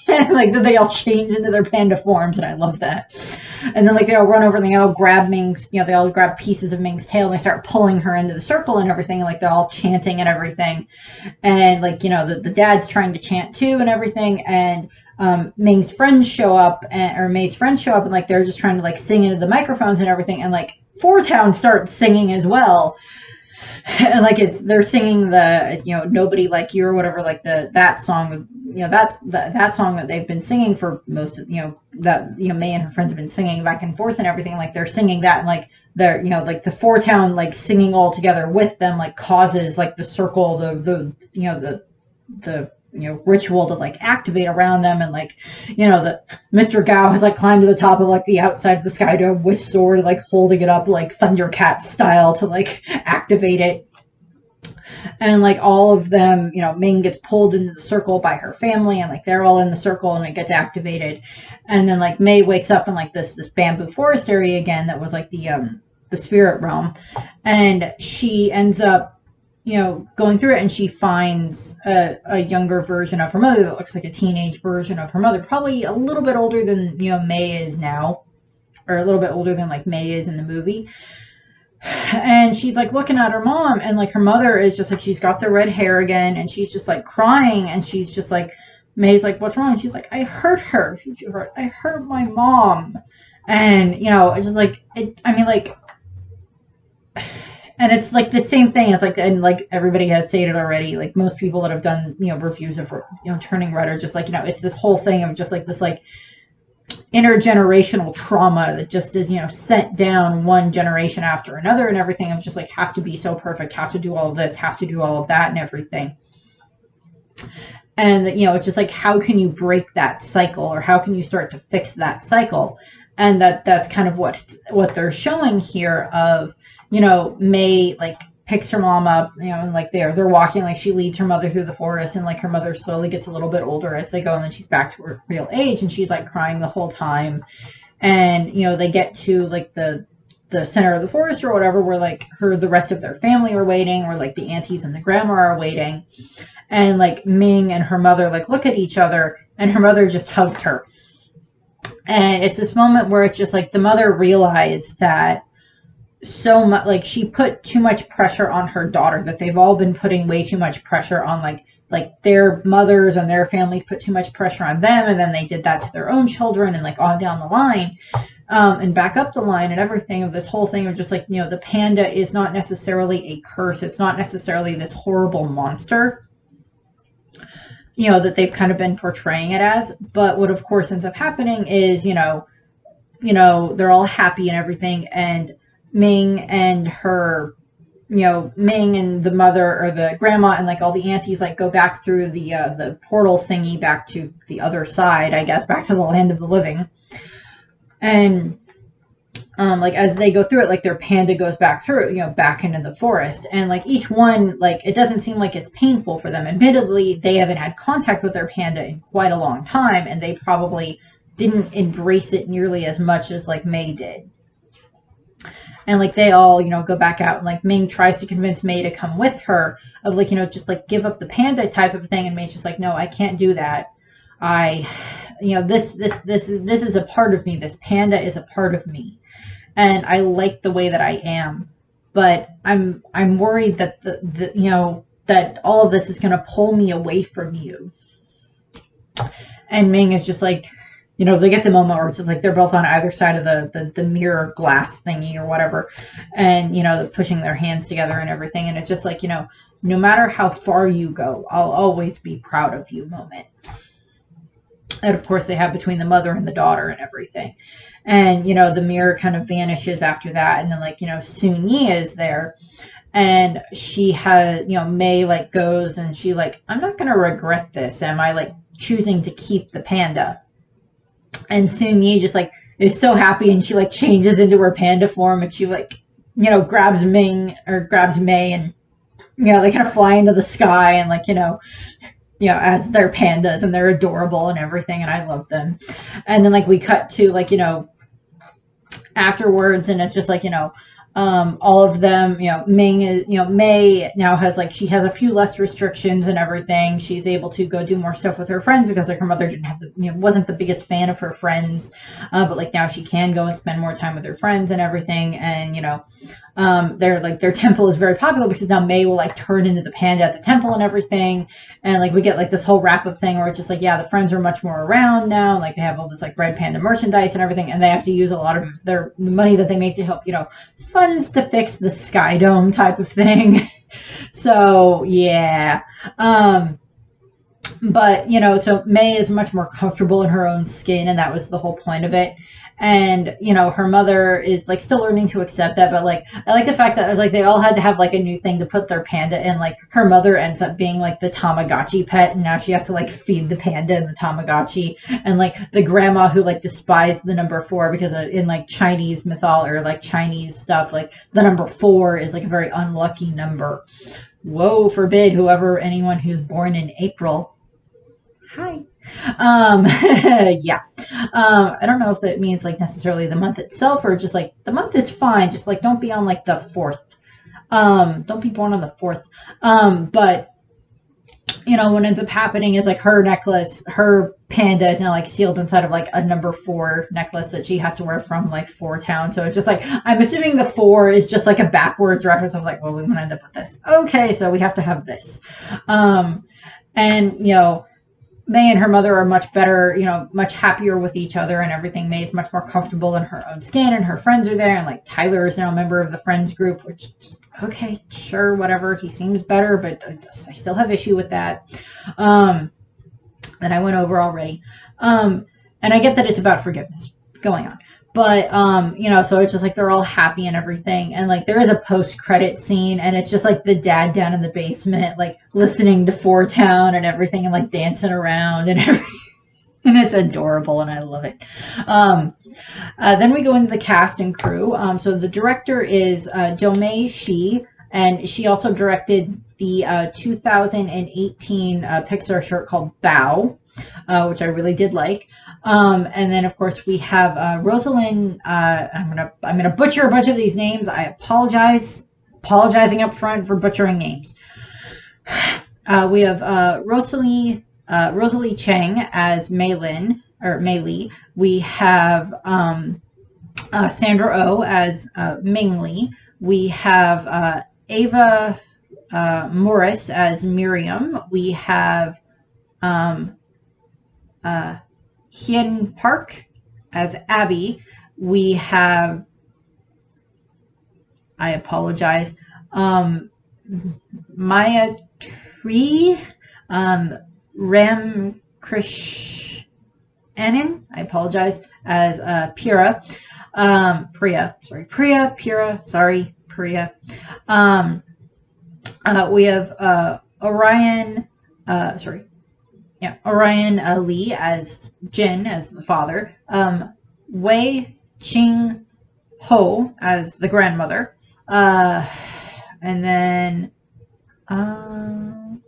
And like then they all change into their panda forms, and I love that. And then like they all run over and they all grab Ming's, they all grab pieces of Ming's tail and they start pulling her into the circle and everything, and like they're all chanting and everything. And like the dad's trying to chant too and everything. And Ming's friends show up, or May's friends show up, and like they're just trying to like sing into the microphones and everything. And like Four Town starts singing as well, and like they're singing the Nobody Like You or whatever, like that song, that's that song that they've been singing for most of that May and her friends have been singing back and forth and everything. Like they're singing that, and like they're like the Four Town like singing all together with them like causes like the circle, the ritual to like activate around them, and like the Mr. Gao has like climbed to the top of like the outside of the sky dome with sword, like holding it up like Thundercat style to like activate it. And like all of them, Ming gets pulled into the circle by her family, and like they're all in the circle, and it gets activated. And then like Mei wakes up in like this bamboo forest area again that was like the spirit realm, and she ends up going through it, and she finds a younger version of her mother that looks like a teenage version of her mother, probably a little bit older than Mei is now, or a little bit older than like Mei is in the movie. And she's like looking at her mom, and like her mother is just like, she's got the red hair again, and she's just like crying, and she's just like, Mei's like, what's wrong? And she's like, I hurt her. I hurt my mom. And it's just like and it's like the same thing. It's like, and like everybody has stated already, like most people that have done reviews of Turning Red are just like, it's this whole thing of just like this like intergenerational trauma that just is sent down one generation after another, and everything of just like, have to be so perfect, have to do all of this, have to do all of that, and everything. And it's just like, how can you break that cycle, or how can you start to fix that cycle? And that's kind of what they're showing here of Mei like picks her mom up, and like they're walking, like she leads her mother through the forest, and like her mother slowly gets a little bit older as they go, and then she's back to her real age, and she's like crying the whole time. And they get to like the center of the forest or whatever, where like the rest of their family are waiting, or like the aunties and the grandma are waiting, and like Ming and her mother like look at each other, and her mother just hugs her. And it's this moment where it's just like the mother realized that so much, like she put too much pressure on her daughter, that they've all been putting way too much pressure on like their mothers and their families put too much pressure on them, and then they did that to their own children, and like on down the line, and back up the line, and everything of this whole thing of just like the panda is not necessarily a curse, it's not necessarily this horrible monster that they've kind of been portraying it as. But what of course ends up happening is they're all happy and everything, and Ming and her, Ming and the mother or the grandma and like all the aunties like go back through the portal thingy back to the other side, I guess, back to the land of the living. And like as they go through it, like their panda goes back through, back into the forest, and like each one, like it doesn't seem like it's painful for them. Admittedly, they haven't had contact with their panda in quite a long time, and they probably didn't embrace it nearly as much as like Mei did. And like they all, go back out, and like Ming tries to convince Mei to come with her, of like, just like give up the panda type of thing, and Mei's just like, no, I can't do that. This is a part of me. This panda is a part of me, and I like the way that I am, but I'm worried that that all of this is going to pull me away from you. And Ming is just like, they get the moment where it's just like they're both on either side of the mirror glass thingy or whatever, and pushing their hands together and everything, and it's just like, no matter how far you go, I'll always be proud of you moment. And of course they have between the mother and the daughter and everything, and the mirror kind of vanishes after that, and then like Sun Yi is there, and she has Mei like goes, and she like, I'm not gonna regret this, am I, like choosing to keep the panda. And Sun Yi just like is so happy, and she like changes into her panda form, and she like grabs Mei, and they kind of fly into the sky, and like as they're pandas, and they're adorable and everything, and I love them. And then like we cut to like afterwards, and it's just like all of them, Ming is, Mei now has like, she has a few less restrictions and everything. She's able to go do more stuff with her friends, because like her mother didn't have wasn't the biggest fan of her friends, but like now she can go and spend more time with her friends and everything. And their temple is very popular, because now Mei will like turn into the panda at the temple and everything. And like we get like this whole wrap up thing where it's just like, yeah, the friends are much more around now, like they have all this like red panda merchandise and everything, and they have to use a lot of their money that they make to help funds to fix the Sky Dome type of thing. So yeah, but so Mei is much more comfortable in her own skin, and that was the whole point of it. And you know, her mother is like still learning to accept that, but like I like the fact that it was like they all had to have like a new thing to put their panda in. Like her mother ends up being like the Tamagotchi pet, and now she has to like feed the panda and the Tamagotchi. And like the grandma who like despised the number 4 because in like Chinese mythology or like Chinese stuff, like the number 4 is like a very unlucky number. Woe forbid anyone who's born in April. Hi. Yeah. I don't know if that means like necessarily the month itself or just like the month is fine. Just like don't be on like the 4th. Don't be born on the 4th. But you know, what ends up happening is like her necklace, her panda is now like sealed inside of like a number 4 necklace that she has to wear from like 4 Town. So it's just like, I'm assuming the 4 is just like a backwards reference. I was like, well, we want to end up with this. Okay, so we have to have this. And you know, May and her mother are much better, you know, much happier with each other and everything. May is much more comfortable in her own skin and her friends are there. And like Tyler is now a member of the friends group, which just, okay, sure, whatever. He seems better, but I still have issue with that. That I went over already. And I get that it's about forgiveness going on. But, you know, so it's just like they're all happy and everything. And like there is a post-credit scene and it's just like the dad down in the basement, like listening to 4 Town and everything and like dancing around and everything. And it's adorable and I love it. Then we go into the cast and crew. So the director is Domei Shi, and she also directed the 2018 Pixar short called Bao, which I really did like. And then of course we have Rosalind. I'm gonna butcher a bunch of these names. I apologizing up front for butchering names. We have Rosalie Chang as Mei Li. We have Sandra Oh as Ming Li. We have Ava Morris as Miriam. We have Hien Park as Abby. We have, I apologize, Maya Tree, Ram Krishanan, I apologize, as Priya. We have Orion Lee as Jin, as the father. Wei Ching Ho as the grandmother. And then that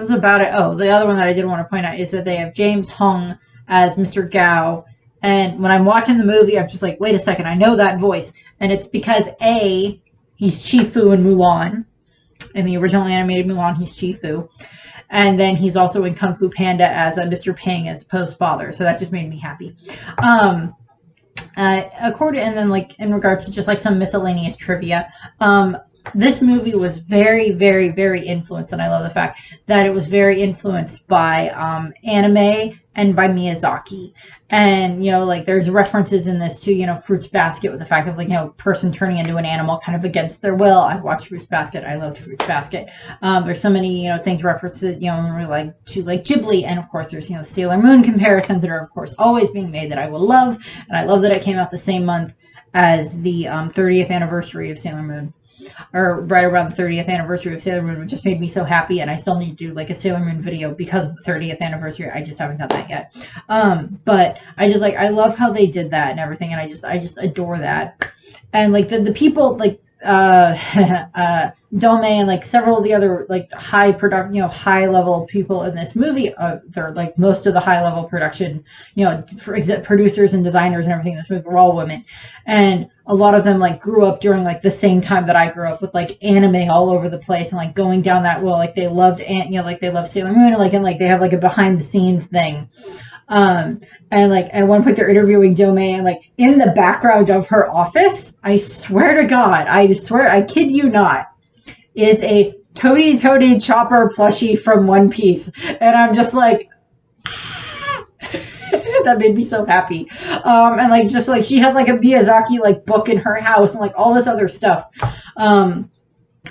was about it. Oh, the other one that I did want to point out is that they have James Hong as Mr. Gao. And when I'm watching the movie, I'm just like, wait a second, I know that voice. And it's because A, he's Chi-Fu in Mulan. In the original animated Mulan, he's Chi-Fu. And then he's also in Kung Fu Panda as Mr. Ping as Poe's father. So that just made me happy. And then like in regards to just like some miscellaneous trivia, this movie was very, very, very influenced, and I love the fact that it was very influenced by anime and by Miyazaki. And, you know, like there's references in this to, you know, Fruits Basket with the fact of like, you know, person turning into an animal kind of against their will. I watched Fruits Basket. I loved Fruits Basket. There's so many, you know, things referenced, you know, like to like Ghibli. And of course there's, you know, Sailor Moon comparisons that are of course always being made that I will love. And I love that it came out the same month as the 30th anniversary of Sailor Moon. Or right around the 30th anniversary of Sailor Moon, which just made me so happy, and I still need to do like a Sailor Moon video because of the 30th anniversary. I just haven't done that yet. But I just like, I love how they did that and everything, and I just adore that. And like the people like Domei and like several of the other like high level people in this movie, they're like most of the high level production, you know, producers and designers and everything in this movie were all women. And a lot of them like grew up during like the same time that I grew up with like anime all over the place and like going down that well, like they loved they loved Sailor Moon and they have like a behind the scenes thing. And like at one point they're interviewing Domei and like in the background of her office, I swear to God, I kid you not, is a Toady Chopper plushie from One Piece. And I'm just like, that made me so happy. And like just like she has like a Miyazaki like book in her house and like all this other stuff.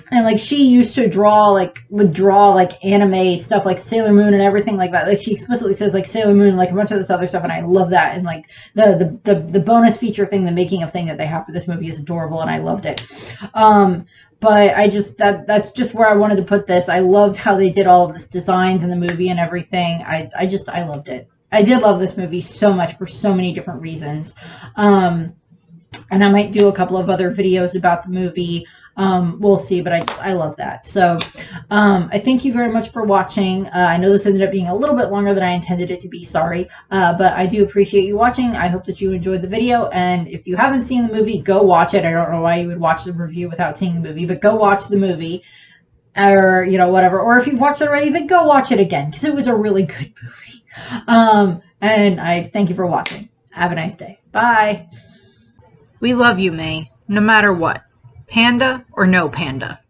And like she used to draw like would draw like anime stuff like Sailor Moon and everything like that. Like she explicitly says like Sailor Moon, like a bunch of this other stuff, and I love that. And like the bonus feature thing, the making of thing that they have for this movie is adorable, and I loved it. But I just that's just where I wanted to put this. I loved how they did all of this designs in the movie and everything. I loved it. I did love this movie so much for so many different reasons. And I might do a couple of other videos about the movie. We'll see, but I love that. So I thank you very much for watching. I know this ended up being a little bit longer than I intended it to be, sorry, but I do appreciate you watching. I hope that you enjoyed the video, and if you haven't seen the movie, go watch it. I don't know why you would watch the review without seeing the movie, but go watch the movie, or whatever. Or if you've watched it already, then go watch it again, because it was a really good movie. And I thank you for watching. Have a nice day. Bye. We love you, May, no matter what. Panda or no panda.